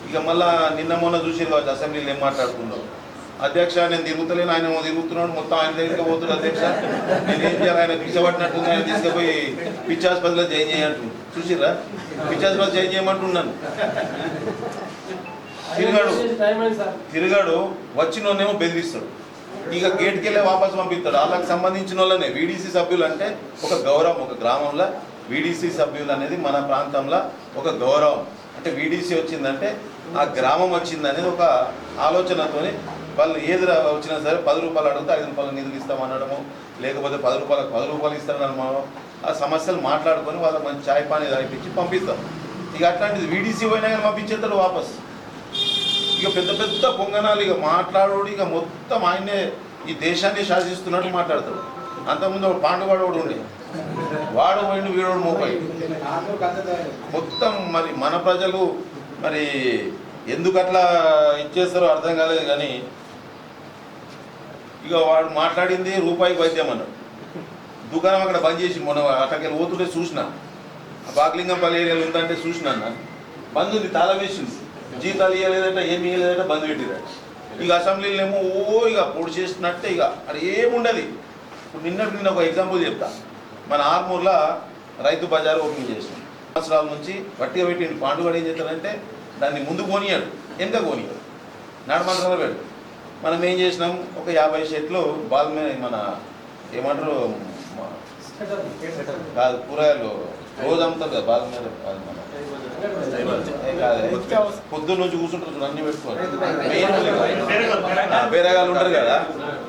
ఇక మళ్ళీ నిన్న మొన్న చూసి కావచ్చు అసెంబ్లీలో ఏం మాట్లాడుకున్నావు, అధ్యక్ష నేను తిరుగుతలేను, ఆయన తిరుగుతున్నాడు, మొత్తం ఆయన దగ్గరికి పోతున్నాడు. అధ్యక్ష నేను ఏం చేయాలి, ఆయన పిచ్చబట్టినట్టుంది, ఆయన తీసుకుపోయి పిచ్చాసుపత్రిలో జాయిన్ చేయంటుంది. చూసిర్రా, పిచ్చాసుపత్రి జాయిన్ చేయమంటున్నాను. తిరిగాడు వచ్చినోనేమో బెదిరిస్తాడు, ఇక గేట్కి వెళ్ళి వాపసు పంపిస్తాడు. వాళ్ళకి సంబంధించిన వాళ్ళనే వీడీసీ సభ్యులు అంటే ఒక గౌరవం. ఒక గ్రామంలో వీడీసీ సభ్యులు అనేది మన ప్రాంతంలో ఒక గౌరవం. అంటే వీడీసీ వచ్చిందంటే ఆ గ్రామం వచ్చిందనేది ఒక ఆలోచనతోని వాళ్ళు ఏది వచ్చినా సరే 10 రూపాయలు అడిగితే 5 రూపాయలు నిధులు ఇస్తామనడము, లేకపోతే 10 రూపాయలకు 10 రూపాయలు ఇస్తామనడము. ఆ సమస్యలు మాట్లాడుకొని వాళ్ళకి మంచి చాయ్ పానీ తాగిపించి పంపిస్తాం. ఇక అట్లాంటిది వీడీసీ పోయినా కానీ పంపించేస్తాడు వాపస్. ఇక పెద్ద పెద్ద పొంగనాలు ఇక మాట్లాడు, ఇక మొత్తం ఆయనే ఈ దేశాన్ని శాసిస్తున్నట్టు మాట్లాడతాడు. అంతకుముందు ఒక పాండువాడు కూడా ఉండే, వాడు పోయిండు, వీడోడు మోపాయి మొత్తం. మరి మన ప్రజలు మరి ఎందుకు అట్లా ఇచ్చేస్తారో అర్థం కాలేదు. కానీ ఇక వాడు మాట్లాడింది రూపాయికి వైద్యం అన్నాడు. దుకాణం అక్కడ బంద్ చేసి మొన్న అక్కడికి పోతుంటే చూసిన, బాగ్లింగంపల్లి ఏరియాలో ఉందంటే చూసిన అన్న బంద్ ఉంది, తాళం వేసింది, జీతాలు ఇవ్వలేదట, ఏమి ఇవ్వలేదట, బంద్ పెట్టిరట. ఇక అసెంబ్లీలో ఏమో ఇక పొడి చేసినట్టే ఇక అది ఏముండదు. ఇప్పుడు నిన్న ఒక ఎగ్జాంపుల్ చెప్తా. మన ఆర్మూర్లో రైతు బజార్ ఓపెన్ చేసినాం. సంవత్సరాల నుంచి వట్టిగా పెట్టి పాండుగడ ఏం చేస్తారంటే దాన్ని ముందు కోనియాడు, వెనక కోనియాడు, నడమంత్రంలో పెడు. మనం ఏం చేసినాం, ఒక 50 షెట్లు బాల్ మీద మన ఏమంటారు కాదు కూరగాయలు రోజు అమ్ముతారు కదా బాల మీద పొద్దున్న నుంచి కూర్చుంటారు అన్ని పెట్టుకోవాలి బేరగాళ్ళు ఉంటారు కదా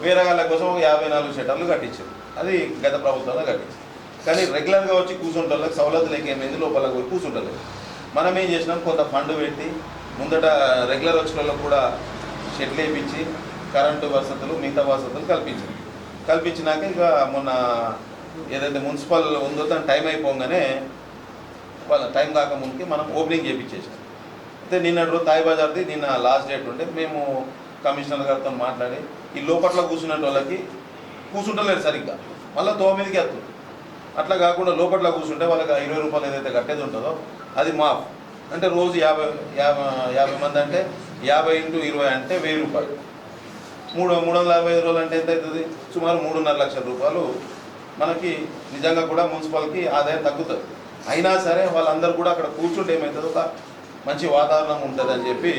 బేరగాళ్ళ కోసం 54 షట్టర్లు కట్టించారు అది గత ప్రభుత్వంలో కట్టించారు కానీ రెగ్యులర్గా వచ్చి కూర్చుంటారు సవలతులు ఏమైంది లోపల పోయి కూర్చుంటారు మనం ఏం చేసినాం కొంత ఫండ్ పెట్టి ముందట రెగ్యులర్ వచ్చిన వాళ్ళకు కూడా షెడ్లు వేయించి కరెంటు వసతులు మిగతా వసతులు కల్పించినాక ఇక మొన్న ఏదైతే మున్సిపల్ ఉందో దాని టైం అయిపోగానే వాళ్ళ టైం కాకముందుకి మనం ఓపెనింగ్ చేయించేసాం అయితే నిన్నటి రోజు తాయి బజార్ది నిన్న లాస్ట్ డేట్ ఉంటే మేము కమిషనర్ గారితో మాట్లాడి ఈ లోపట్ల కూర్చున్న వాళ్ళకి కూర్చుంటలేరు సరిగ్గా మళ్ళీ 9కి వస్తుంది అట్లా కాకుండా లోపట్ల కూర్చుంటే వాళ్ళకి 20 రూపాయలు ఏదైతే కట్టేది ఉంటుందో అది మాఫ్ అంటే రోజు 50 మంది అంటే 50 × 20 అంటే 1000 రూపాయలు 365 రోజులు అంటే ఎంత అవుతుంది సుమారు 3.5 లక్షల రూపాయలు మనకి నిజంగా కూడా మున్సిపల్కి ఆదాయం తగ్గుతుంది అయినా సరే వాళ్ళందరూ కూడా అక్కడ కూర్చుంటే ఏమవుతుంది ఒక మంచి వాతావరణం ఉంటుంది అని చెప్పి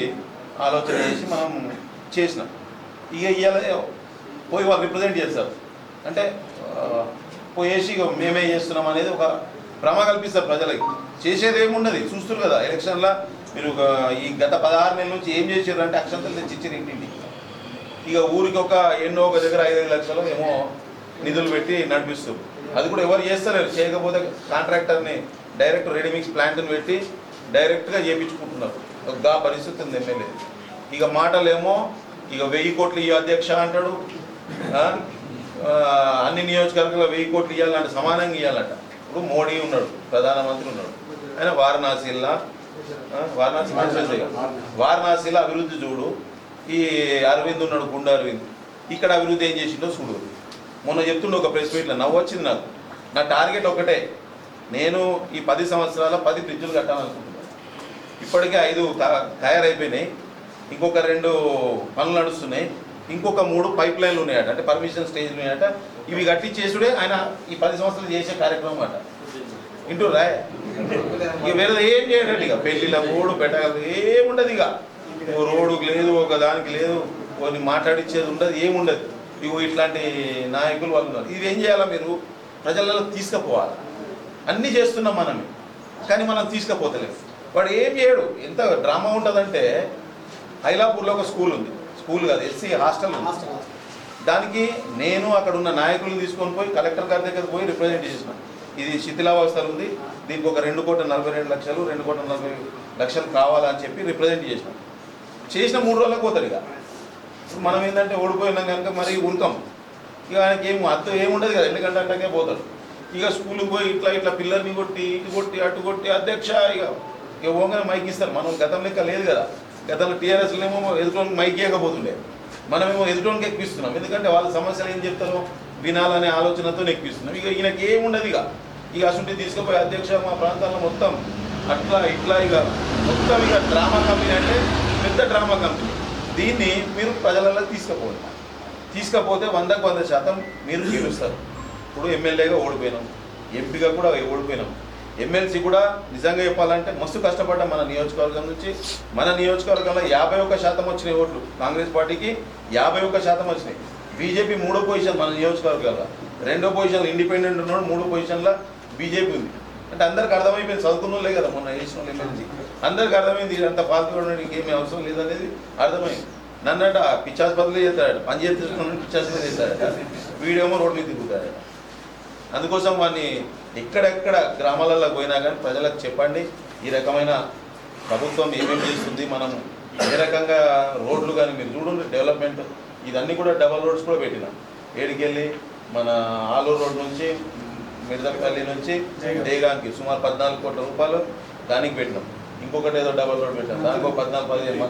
ఆలోచన చేసి మనం చేసినాం ఇక ఇవాళ పోయి వాళ్ళు రిప్రజెంట్ చేస్తారు అంటే పోయేసి ఇక మేమే చేస్తున్నాం అనేది ఒక భ్రమ కల్పిస్తారు ప్రజలకి చేసేది ఏముండదు చూస్తారు కదా ఎలక్షన్లో మీరు ఈ గత 16 నెలల నుంచి ఏం చేశారు అంటే అక్షంతలు తెచ్చిచ్చారు ఇంటింటి ఇక ఊరికి ఒక దగ్గర 5 లక్షలు ఏమో నిధులు పెట్టి నడిపిస్తారు అది కూడా ఎవరు చేస్తలేరు చేయకపోతే కాంట్రాక్టర్ని డైరెక్ట్ రెడీమిక్స్ ప్లాంట్ని పెట్టి డైరెక్ట్గా చేయించుకుంటున్నారు ఒక పరిస్థితి ఉంది ఎమ్మెల్యే ఇక మాటలేమో ఇక 1000 కోట్లు ఈ అధ్యక్ష అంటాడు అన్ని నియోజకవర్గాల్లో 1000 కోట్లు ఇవ్వాలంటే సమానంగా ఇవ్వాలంట ఇప్పుడు మోడీ ఉన్నాడు ప్రధానమంత్రి ఉన్నాడు ఆయన వారణాసిలో అభివృద్ధి చూడు ఈ అరవింద్ ఉన్నాడు గుండా అరవింద్ ఇక్కడ అభివృద్ధి ఏం చేసిండో చూడు మొన్న చెప్తుండే ఒక ప్రెస్ మీట్లో నవ్వు వచ్చింది నాకు నా టార్గెట్ ఒకటే నేను ఈ 10 సంవత్సరాల 10 బ్రిడ్జులు కట్టాలనుకుంటున్నాను ఇప్పటికే 5 తయారైపోయినాయి ఇంకొక 2 పనులు నడుస్తున్నాయి ఇంకొక 3 పైప్ లైన్లు ఉన్నాయట అంటే పర్మిషన్ స్టేజ్లు ఉన్నాయట ఇవి కట్టించేసుడే ఆయన ఈ 10 సంవత్సరాలు చేసే కార్యక్రమం అట ఇంటూ రాయ్ ఇక వేరే ఏం చేయడండి ఇక పెళ్ళిళ్ళ ఓడు పెట్టగలదు ఏముండదు ఇక రోడ్డు లేదు ఒక దానికి లేదు కొన్ని మాట్లాడిచ్చేది ఉండదు ఏముండదు ఇగో ఇట్లాంటి నాయకులు వాళ్ళు ఉన్నారు ఇది ఏం చేయాలా మీరు ప్రజలలో తీసుకుపోవాలి అన్నీ చేస్తున్నాం మనమే కానీ మనం తీసుకుపోతలేము వాడు ఏం చేయడు ఎంత డ్రామా ఉంటుందంటే ఐలాపూర్లో ఒక స్కూల్ ఉంది స్కూల్ కాదు ఎస్సీ హాస్టల్ ఉంది దానికి నేను అక్కడ ఉన్న నాయకులను తీసుకొని పోయి కలెక్టర్ గారి దగ్గర పోయి రిప్రజెంట్ చేసిన ఇది శిథిలావస్థలు ఉంది దీనికి ఒక 2,42,00,000 2,40,00,000 కావాలని చెప్పి రిప్రజెంట్ చేసిన 3 రోజులకు పోతాడు ఇక ఇప్పుడు మనం ఏంటంటే ఓడిపోయినాం కనుక మరి ఉరకం ఇక ఆయనకి ఏముండదు కదా ఎందుకంటే అంటకే పోతాడు ఇక స్కూల్కి పోయి ఇట్లా పిల్లర్ని కొట్టి ఇటు కొట్టి అటు కొట్టి అధ్యక్ష ఇక ఓంగానే మైక్ ఇస్తారు మనం గతం లెక్క లేదు కదా గతంలో టీఆర్ఎస్లో ఏమో ఎదుటోనికి మైక్ ఇవ్వకపోతుండే మనమేమో ఎదుటోనికి ఎక్కిస్తున్నాం ఎందుకంటే వాళ్ళ సమస్యలు ఏం చెప్తారో వినాలనే ఆలోచనతో ఎక్కిస్తున్నాం ఇక ఈయనకి ఏముండదు ఇక అసలు తీసుకుపోయి అధ్యక్ష మా ప్రాంతాల్లో మొత్తం అట్లా ఇట్లా ఇక మొత్తం ఇక డ్రామా కంపెనీ అంటే పెద్ద డ్రామా కంపెనీ దీన్ని మీరు ప్రజలలో తీసుకపోతే 100కు 100% మీరు గెలుస్తారు ఇప్పుడు ఎమ్మెల్యేగా ఓడిపోయినాం ఎంపీగా కూడా ఓడిపోయినాం ఎమ్మెల్సీ కూడా నిజంగా చెప్పాలంటే మస్తు కష్టపడ్డాం మన నియోజకవర్గం నుంచి మన నియోజకవర్గంలో 51% వచ్చినాయి ఓట్లు కాంగ్రెస్ పార్టీకి 51% వచ్చినాయి బీజేపీ 3వ పొజిషన్ మన నియోజకవర్గాల్లో 2వ పొజిషన్లో ఇండిపెండెంట్ ఉన్నాడు 3వ పొజిషన్లో బీజేపీ ఉంది అంటే అందరికి అర్థమైపోయింది చదువుకున్న వాళ్ళే కదా మొన్న వేసిన వాళ్ళు ఎమ్మెల్సీ అందరికి అర్థమైంది అంత పాల్గొనడానికి ఉండడానికి ఏమీ అవసరం లేదనేది అర్థమైంది నన్నట పిచ్చాసుపత్రులు చేస్తాడట పని చేస్తున్నాడు పిచ్చాసుపత్రి చేస్తాడట వీడేమో రోడ్డు మీద తిరుగుతాడట అందుకోసం వాడిని ఎక్కడెక్కడ గ్రామాలలో పోయినా కానీ ప్రజలకు చెప్పండి ఈ రకమైన ప్రభుత్వం ఏమేమి చేస్తుంది మనం ఏ రకంగా రోడ్లు కానీ మీరు చూడండి డెవలప్మెంట్ ఇదన్నీ కూడా డబల్ రోడ్స్ కూడా పెట్టినాం ఏడికెళ్ళి మన ఆలూరు రోడ్ నుంచి మిర్దపల్లి నుంచి దేగానికి సుమారు 14 కోట్ల రూపాయలు దానికి పెట్టినాం ఇంకొకటి ఏదో డబల్ రోడ్ పెట్టాం దానికి ఒక 14-15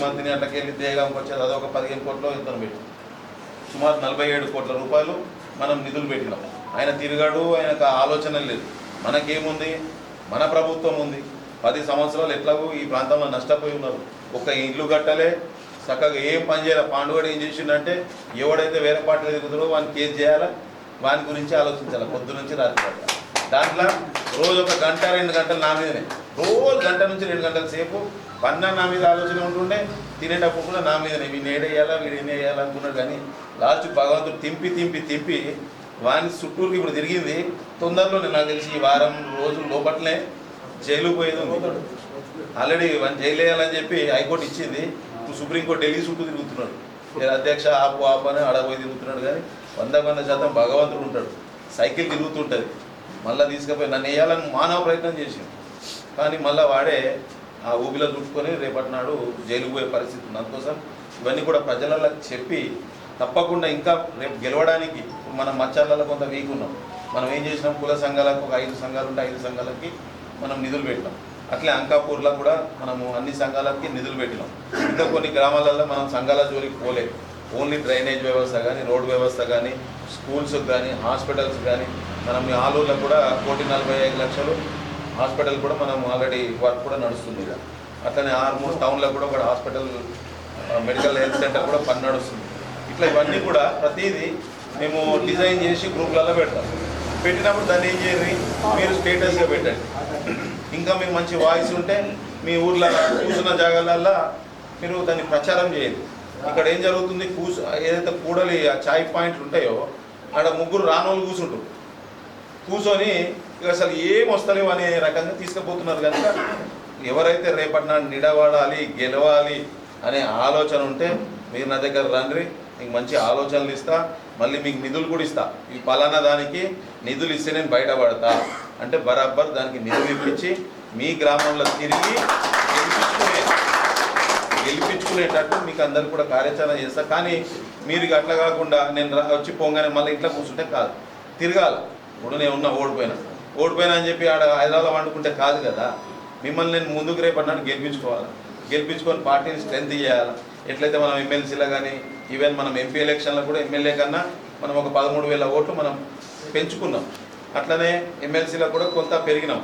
మంత్ని అట్లకి వెళ్ళి దేగానికి వచ్చేది అదొక 15 కోట్లు ఇతను పెట్టాం సుమారు 47 కోట్ల రూపాయలు మనం నిధులు పెట్టినాం ఆయన తిరిగాడు ఆయనకు ఆలోచన లేదు మనకేముంది మన ప్రభుత్వం ఉంది 10 సంవత్సరాలు ఎట్లాగో ఈ ప్రాంతంలో నష్టపోయి ఉన్నారు ఒక ఇల్లు కట్టలే చక్కగా ఏం పని చేయాలి పాండుగడు ఏం చేసిండంటే ఎవడైతే వేరే పార్టీలో తిరుగుతాడో వాడిని కేసు చేయాలా వాని గురించి ఆలోచించాలి పొద్దు నుంచి రాత్రి దాంట్లో రోజు ఒక 1-2 గంటలు నా మీదనే రోజు 1 నుంచి 2 గంటల సేపు పన్నా నా మీద ఆలోచన ఉంటుండే తినేటప్పుడు కూడా నా మీదనే వీడిని ఏడేయాలా వీడు ఎన్ని వేయాలనుకున్నాడు కానీ లాస్ట్ భగవంతుడు తింపి వాని చుట్టూరుకి ఇప్పుడు తిరిగింది తొందరలోనే నాకు తెలిసి ఈ వారం రోజుల లోపట్లే జైలు పోయేది ఉంది. ఆల్రెడీ వన్ జైలు వేయాలని చెప్పి హైకోర్టు ఇచ్చింది. ఇప్పుడు సుప్రీంకోర్టు ఢిల్లీ చుట్టూ తిరుగుతున్నాడు. అధ్యక్ష ఆపు ఆపు అని అడగపోయి తిరుగుతున్నాడు. కానీ 100% భగవంతుడు ఉంటాడు. సైకిల్ తిరుగుతుంటుంది. మళ్ళీ తీసుకుపోయి నన్ను వేయాలని మానవ ప్రయత్నం చేసింది. కానీ మళ్ళీ వాడే ఆ ఊబిలో చుట్టుకొని రేపటి నాడు జైలుకు పోయే పరిస్థితి ఉంది. అందుకోసం ఇవన్నీ కూడా ప్రజలలో చెప్పి తప్పకుండా ఇంకా రేపు గెలవడానికి మనం మచ్చాలలో కొంత వీక్ ఉన్నాం. మనం ఏం చేసినాం, కుల సంఘాలకు ఒక 5 సంఘాలు ఉంటే 5 సంఘాలకి మనం నిధులు పెట్టినాం. అట్లే అంకాపూర్లో కూడా మనము అన్ని సంఘాలకి నిధులు పెట్టినాం. ఇంకా కొన్ని గ్రామాలలో మనం సంఘాల జోలికి పోలేదు. ఓన్లీ డ్రైనేజ్ వ్యవస్థ కానీ, రోడ్ వ్యవస్థ కానీ, స్కూల్స్కి కానీ, హాస్పిటల్స్ కానీ మనం ఈ ఆలూరులో కూడా 1,45,00,000 హాస్పిటల్ కూడా మనం ఆల్రెడీ వర్క్ కూడా నడుస్తుంది. ఇక అట్లనే 6 టౌన్లో కూడా ఒక హాస్పిటల్, మెడికల్ హెల్త్ సెంటర్ కూడా పని నడుస్తుంది. ఇట్లా ఇవన్నీ కూడా ప్రతిదీ మేము డిజైన్ చేసి గ్రూప్లలో పెడతాం. పెట్టినప్పుడు దాన్ని ఏం చేయండి, మీరు స్టేటస్గా పెట్టండి. ఇంకా మీకు మంచి వాయిస్ ఉంటే మీ ఊర్లో కూర్చున్న జాగాలల్లో మీరు దాన్ని ప్రచారం చేయండి. ఇక్కడ ఏం జరుగుతుంది, ఏదైతే కూడలి ఆ చాయ్ పాయింట్లు ఉంటాయో అక్కడ 3 రానోళ్ళు కూర్చుంటారు. కూర్చొని ఇక అసలు ఏం వస్తలేవు అనే రకంగా తీసుకుపోతున్నారు. కనుక ఎవరైతే రేపటి నాడు నిలబడాలి, గెలవాలి అనే ఆలోచన ఉంటే మీరు నా దగ్గర రండి, మీకు మంచి ఆలోచనలు ఇస్తా, మళ్ళీ మీకు నిధులు కూడా ఇస్తా. ఈ పలానా దానికి నిధులు ఇస్తే నేను బయటపడతా అంటే బరాబర్ దానికి నిధులు ఇప్పించి మీ గ్రామంలో తిరిగి గెలిపించుకునేటట్టు మీకు అందరు కూడా కార్యాచరణ చేస్తా. కానీ మీరు అట్లా కాకుండా నేను వచ్చి పోగానే మళ్ళీ ఇంట్లో కూర్చుంటే కాదు, తిరగాలి. ఇప్పుడు నేను ఓడిపోయినా అని చెప్పి ఆడ హైదరాబాద్ వండుకుంటే కాదు కదా. మిమ్మల్ని నేను ముందుకు రేపడినాడు గెలిపించుకొని పార్టీని స్ట్రెంత్ చేయాలి. ఎట్లయితే మనం ఎమ్మెల్సీలో కానీ ఈవెన్ మనం ఎంపీ ఎలక్షన్లో కూడా ఎమ్మెల్యే కన్నా మనం ఒక 13,000 ఓట్లు మనం పెంచుకున్నాం. అట్లనే ఎమ్మెల్సీలో కూడా కొంత పెరిగినాం.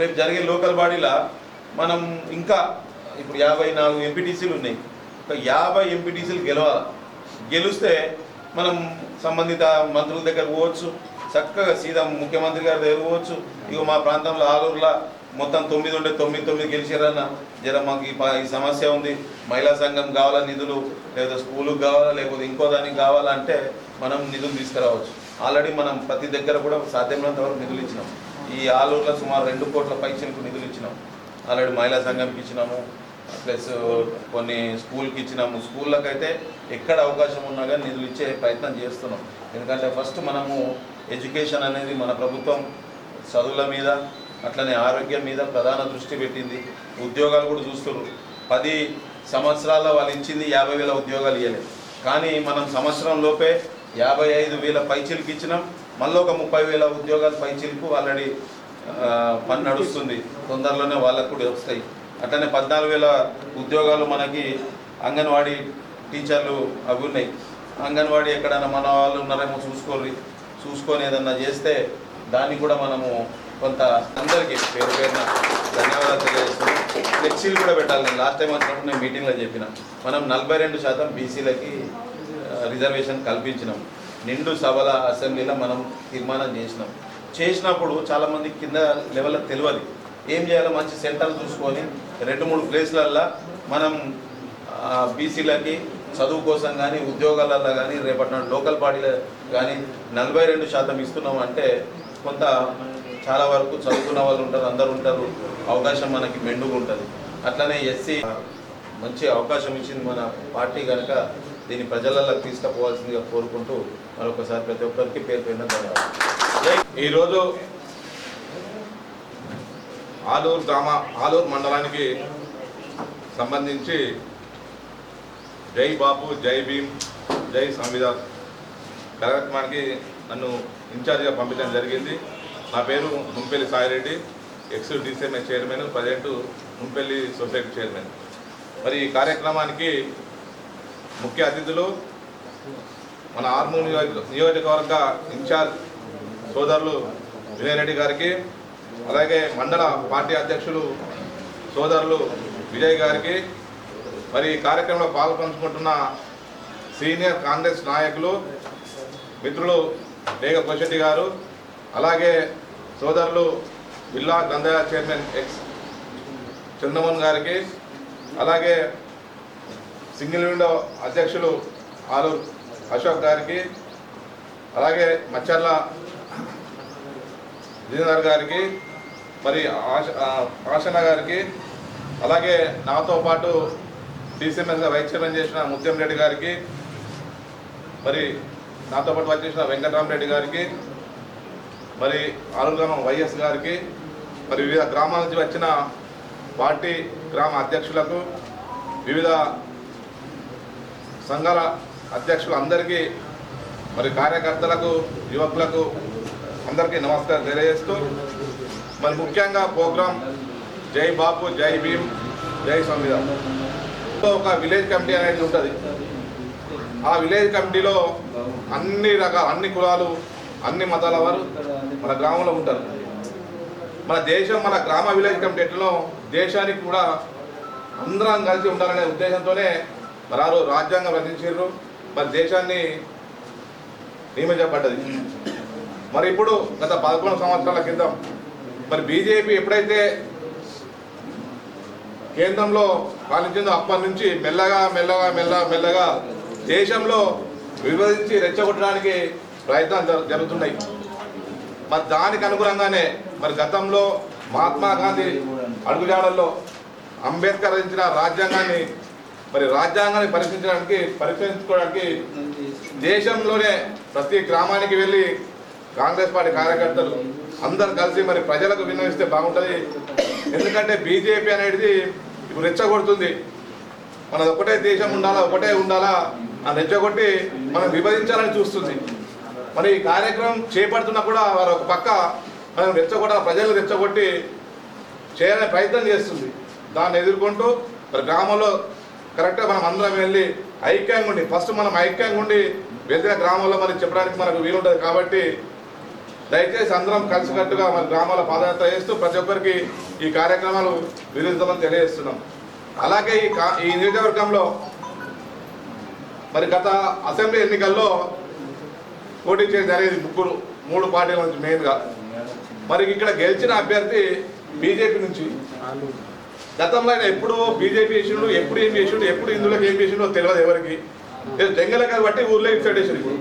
రేపు జరిగే లోకల్ బాడీలో మనం ఇంకా ఇప్పుడు 54 ఎంపీటీసీలు ఉన్నాయి. ఒక 50 ఎంపీటీసీలు గెలిస్తే మనం సంబంధిత మంత్రుల దగ్గర పోవచ్చు, చక్కగా సీదా ముఖ్యమంత్రి గారి దగ్గర పోవచ్చు. ఇక మా ప్రాంతంలో ఆలూరులో మొత్తం 9 ఉంటే 9 గెలిచారన్న, జర మాకు ఈ సమస్య ఉంది, మహిళా సంఘం కావాలా నిధులు, లేదా స్కూలుకు కావాలా, లేకపోతే ఇంకో దానికి కావాలంటే మనం నిధులు తీసుకురావచ్చు. ఆల్రెడీ మనం ప్రతి దగ్గర కూడా సాధ్యమైనంత వరకు నిధులు ఇచ్చినాం. ఈ ఆలూరులో సుమారు 2 కోట్ల పైచలకు నిధులు ఇచ్చినాం. ఆల్రెడీ మహిళా సంఘంకి ఇచ్చినాము, ప్లస్ కొన్ని స్కూల్కి ఇచ్చినాము. స్కూళ్ళకైతే ఎక్కడ అవకాశం ఉన్నా కానీ నిధులు ఇచ్చే ప్రయత్నం చేస్తున్నాం. ఎందుకంటే ఫస్ట్ మనము ఎడ్యుకేషన్ అనేది మన ప్రభుత్వం చదువుల మీద అట్లనే ఆరోగ్యం మీద ప్రధాన దృష్టి పెట్టింది. ఉద్యోగాలు కూడా చూస్తున్నారు. 10 సంవత్సరాల్లో వాళ్ళు ఇచ్చింది 50,000 ఉద్యోగాలు ఇవ్వలేదు. కానీ మనం సంవత్సరం లోపే 55,000 పైచీలకు ఇచ్చినాం. మళ్ళీ ఒక 30,000 ఉద్యోగాలు పైచీలకు ఆల్రెడీ పని నడుస్తుంది. తొందరలోనే వాళ్ళకు కూడా వస్తాయి. అట్లనే 14,000 ఉద్యోగాలు మనకి అంగన్వాడీ టీచర్లు అవి ఉన్నాయి. అంగన్వాడీ ఎక్కడైనా మన వాళ్ళు ఉన్నారేమో చూసుకొని ఏదన్నా చేస్తే దాన్ని కూడా మనము కొంత అందరికీ పేరున ధన్యవాదాలు తెలియజేస్తున్నాం. ఫ్లెక్సీలు కూడా పెట్టాలి. నేను లాస్ట్ టైం వచ్చినప్పుడు నేను మీటింగ్లో చెప్పిన, మనం 42% బీసీలకి రిజర్వేషన్ కల్పించినాం. నిండు సభల అసెంబ్లీలో మనం తీర్మానం చేసినప్పుడు చాలామంది కింద లెవెల్లో తెలియదు ఏం చేయాలో. మంచి సెంటర్ చూసుకొని 2-3 ప్లేస్లల్లో మనం బీసీలకి చదువు కోసం కానీ ఉద్యోగాలలో కానీ రేపటి లోకల్ బాడీలో కానీ 42% ఇస్తున్నాం అంటే కొంత చాలా వరకు చదువుకున్న వాళ్ళు ఉంటారు, అందరు ఉంటారు, అవకాశం మనకి మెండుగా ఉంటుంది. అట్లనే ఎస్సీ మంచి అవకాశం ఇచ్చింది మన పార్టీ కనుక దీన్ని ప్రజలలోకి తీసుకుపోవాల్సిందిగా కోరుకుంటూ మరొకసారి ప్రతి ఒక్కరికి పేరు ధన్యవాదాలు. ఈరోజు ఆలూరు మండలానికి సంబంధించి జై బాపు, జై భీమ్, జై సంవిధాన్ కార్యక్రమానికి నన్ను ఇన్ఛార్జిగా పంపించడం జరిగింది. నా పేరు Mumpelli Saireddy, ex DCMA chairman, present Mumpelli society chairman. మరి ఈ కార్యక్రమానికి ముఖ్య అతిథులు మన ఆర్మూర్ నియోజకవర్గ ఇన్ఛార్జ్ సోదరులు వినయ్ రెడ్డి గారికి, అలాగే మండల పార్టీ అధ్యక్షులు సోదరులు విజయ్ గారికి, మరి ఈ కార్యక్రమంలో పాల్పంచుకుంటున్న సీనియర్ కాంగ్రెస్ నాయకులు మిత్రులు రేగ కోశెట్టి గారు, అలాగే సోదరులు బిల్లా గంధయ్య చైర్మన్ ఎక్స్ చంద్రమోహన్ గారికి, అలాగే సింగిల్ విండో అధ్యక్షులు ఆలూరు అశోక్ గారికి, అలాగే మచ్చర్ల జితేందర్ గారికి, మరి ఆశన్న గారికి, అలాగే నాతో పాటు డిసిఎంఎస్గా వైస్ చైర్మన్ చేసిన ముత్యం రెడ్డి గారికి, మరి నాతో పాటు వైస్ చేసిన వెంకటరామరెడ్డి గారికి, మరి ఆరుగ్రామం వైఎస్ గారికి, మరి వివిధ గ్రామాల నుంచి వచ్చిన పార్టీ గ్రామ అధ్యక్షులకు, వివిధ సంఘాల అధ్యక్షులు అందరికీ, మరి కార్యకర్తలకు, యువకులకు అందరికీ నమస్కారం తెలియజేస్తూ, మరి ముఖ్యంగా ప్రోగ్రాం జై బాపు, జై భీమ్, జై సంవిధాన్ ఒక విలేజ్ కమిటీ అనేది ఉంటుంది. ఆ విలేజ్ కమిటీలో అన్ని కులాలు, అన్ని మతాల వారు మన గ్రామంలో ఉంటారు. మన దేశం, మన గ్రామ విలేజ్ కమిటీలో దేశానికి కూడా అందరం కలిసి ఉండాలనే ఉద్దేశంతోనే మరి ఆ రోజు రాజ్యాంగం రచించారు. మరి దేశాన్ని నియమించబడ్డది. మరి ఇప్పుడు గత 11 సంవత్సరాల క్రితం మరి బీజేపీ ఎప్పుడైతే కేంద్రంలో పాలించిందో అప్పటి నుంచి మెల్లగా దేశంలో విభజించి రెచ్చగొట్టడానికి ప్రయత్నాలు జరుగుతున్నాయి. మరి దానికి అనుగుణంగానే మరి గతంలో మహాత్మా గాంధీ అడుగుజాడల్లో అంబేద్కర్ రచించిన రాజ్యాంగాన్ని పరీక్షించుకోవడానికి దేశంలోనే ప్రతి గ్రామానికి వెళ్ళి కాంగ్రెస్ పార్టీ కార్యకర్తలు అందరు కలిసి మరి ప్రజలకు విన్నవిస్తే బాగుంటుంది. ఎందుకంటే బీజేపీ అనేది ఇప్పుడు రెచ్చగొడుతుంది. మనది ఒకటే దేశం ఉండాలా, ఒకటే ఉండాలా అని రెచ్చగొట్టి మనం విభజించాలని చూస్తుంది. మరి ఈ కార్యక్రమం చేపడుతున్నా కూడా వారు ఒక పక్క మనం ప్రజలు రెచ్చగొట్టి చేయాలనే ప్రయత్నం చేస్తుంది. దాన్ని ఎదుర్కొంటూ మరి గ్రామంలో కరెక్ట్గా మనం అందరం వెళ్ళి ఐక్యంగా ఉండి మనం ఐక్యంగా ఉండి వెళ్తున్న గ్రామంలో మరి చెప్పడానికి మనకు వీలుంటుంది. కాబట్టి దయచేసి అందరం కలిసికట్టుగా మన గ్రామాల పాదయాత్ర చేస్తూ ప్రతి ఒక్కరికి ఈ కార్యక్రమాలు విరుద్ధమని తెలియజేస్తున్నాం. అలాగే ఈ నియోజకవర్గంలో మరి గత అసెంబ్లీ ఎన్నికల్లో పోటీ చేయడం జరిగేది 3 పార్టీల నుంచి మెయిన్గా. మరి ఇక్కడ గెలిచిన అభ్యర్థి బీజేపీ నుంచి. గతంలో ఆయన ఎప్పుడు బీజేపీ చేసిండు, ఎప్పుడు ఏం చేసిండు, ఎప్పుడు ఇందులోకి ఏం చేసిండో తెలియదు ఎవరికి. జంగల్ బట్టి ఊర్లో ఇటు చేసిండు. ఇప్పుడు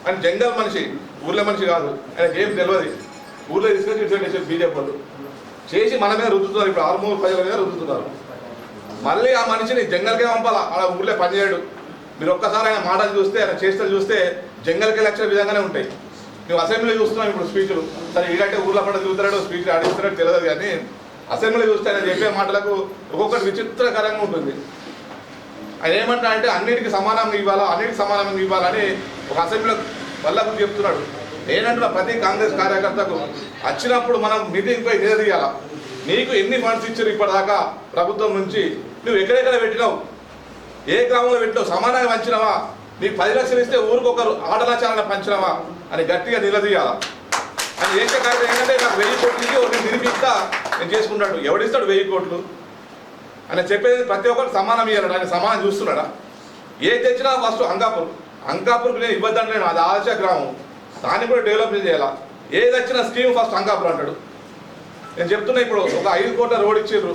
ఆయన జంగల్ మనిషి, ఊర్లో మనిషి కాదు. ఆయనకి ఏం తెలియదు. ఊర్లో తీసుకొచ్చి ఇటు చేసారు బీజేపీ వాళ్ళు. చేసి మన మీద రుద్దుతున్నారు. ఇప్పుడు 6 ప్రజల మీద రుద్దుతున్నారు. మళ్ళీ ఆ మనిషిని జంగల్కే పంపాలా, ఆడ ఊర్లో పనిచేయడు. మీరు ఒక్కసారి ఆయన మాటలు చూస్తే, ఆయన చేష్టలు చూస్తే జంగల్కి లక్షల విధంగానే ఉంటాయి. మేము అసెంబ్లీలో చూస్తున్నాం ఇప్పుడు స్పీచ్లు. సరే ఈడంటే ఊర్లో పడ చూస్తాడో స్పీచ్లు ఆడిస్తాడో తెలియదు, కానీ అసెంబ్లీ చూస్తే ఆయన చెప్పే మాటలకు ఒక్కొక్కటి విచిత్రకరంగా ఉంటుంది. ఆయన ఏమంటా అంటే అన్నిటికీ సమానంగా ఇవ్వాలని ఒక అసెంబ్లీలో వల్ల చెప్తున్నాడు. నేనంటున్నా ప్రతి కాంగ్రెస్ కార్యకర్తకు వచ్చినప్పుడు మనం మీటింగ్ పోయి నిలదీయాలా. నీకు ఎన్ని ఫండ్స్ ఇచ్చారు ఇప్పటిదాకా ప్రభుత్వం నుంచి, నువ్వు ఎక్కడెక్కడ పెట్టినావు, ఏ గ్రామంలో పెట్టినావు, సమానంగా పంచినావా, నీకు 10 లక్షలు ఇస్తే ఊరికొకరు ఆటలాచారణ పంచినావా అని గట్టిగా నిలదీయాలా. అని చేసే కార్యక్రమం ఏంటంటే నాకు 1000 కోట్లు నేను నిరూపిస్తా నేను చేసుకుంటాడు. ఎవడిస్తాడు 1000 కోట్లు అని చెప్పేది ప్రతి ఒక్కరు సమానం ఇవ్వాలడు. ఆయన సమానం చూస్తున్నాడా? ఏది తెచ్చినా ఫస్ట్ అంకాపూర్కి నేను ఇవ్వద్దంటే నేను అది ఆదర్శ గ్రామం, దాన్ని కూడా డెవలప్మెంట్ చేయాలా. ఏది వచ్చిన స్కీమ్ ఫస్ట్ అంకాపూర్ అంటాడు. నేను చెప్తున్నా ఇప్పుడు ఒక 5 కోట్ల రోడ్ ఇచ్చారు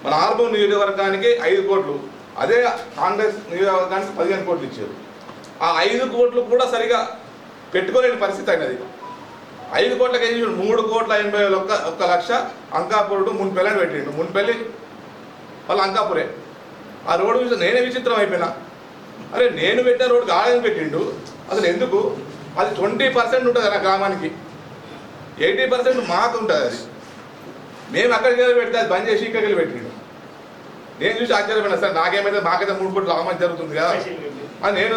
మన ఆర్మూర్ నియోజకవర్గానికి 5 కోట్లు, అదే కాంగ్రెస్ నియోజకవర్గానికి 15 కోట్లు ఇచ్చారు. ఆ 5 కోట్లు కూడా సరిగా పెట్టుకోలేని పరిస్థితి అయినది. 5 కోట్లకి ఏం చేసాడు, 3,81,00,000 లక్ష అంకాపూర్ మున్పెల్లని పెట్టిండు. మున్పెల్లి వాళ్ళు అంకాపురే. ఆ రోడ్డు విషయం నేనే విచిత్రం అయిపోయినా. అరే నేను పెట్టిన రోడ్డుకి ఆడని పెట్టిండు అసలు ఎందుకు? అది 20% ఉంటుంది నా గ్రామానికి, 80% మాకు ఉంటుంది. అది మేము అక్కడికి వెళ్ళి పెడితే అది బంద్ చేసి ఇక్కడికి వెళ్ళి పెట్టిండు. నేను చూసి ఆశ్చర్యపోయినా. సార్ నాకేమైతే మాకైతే 3 కోట్లు లాభం జరుగుతుంది కదా అని నేను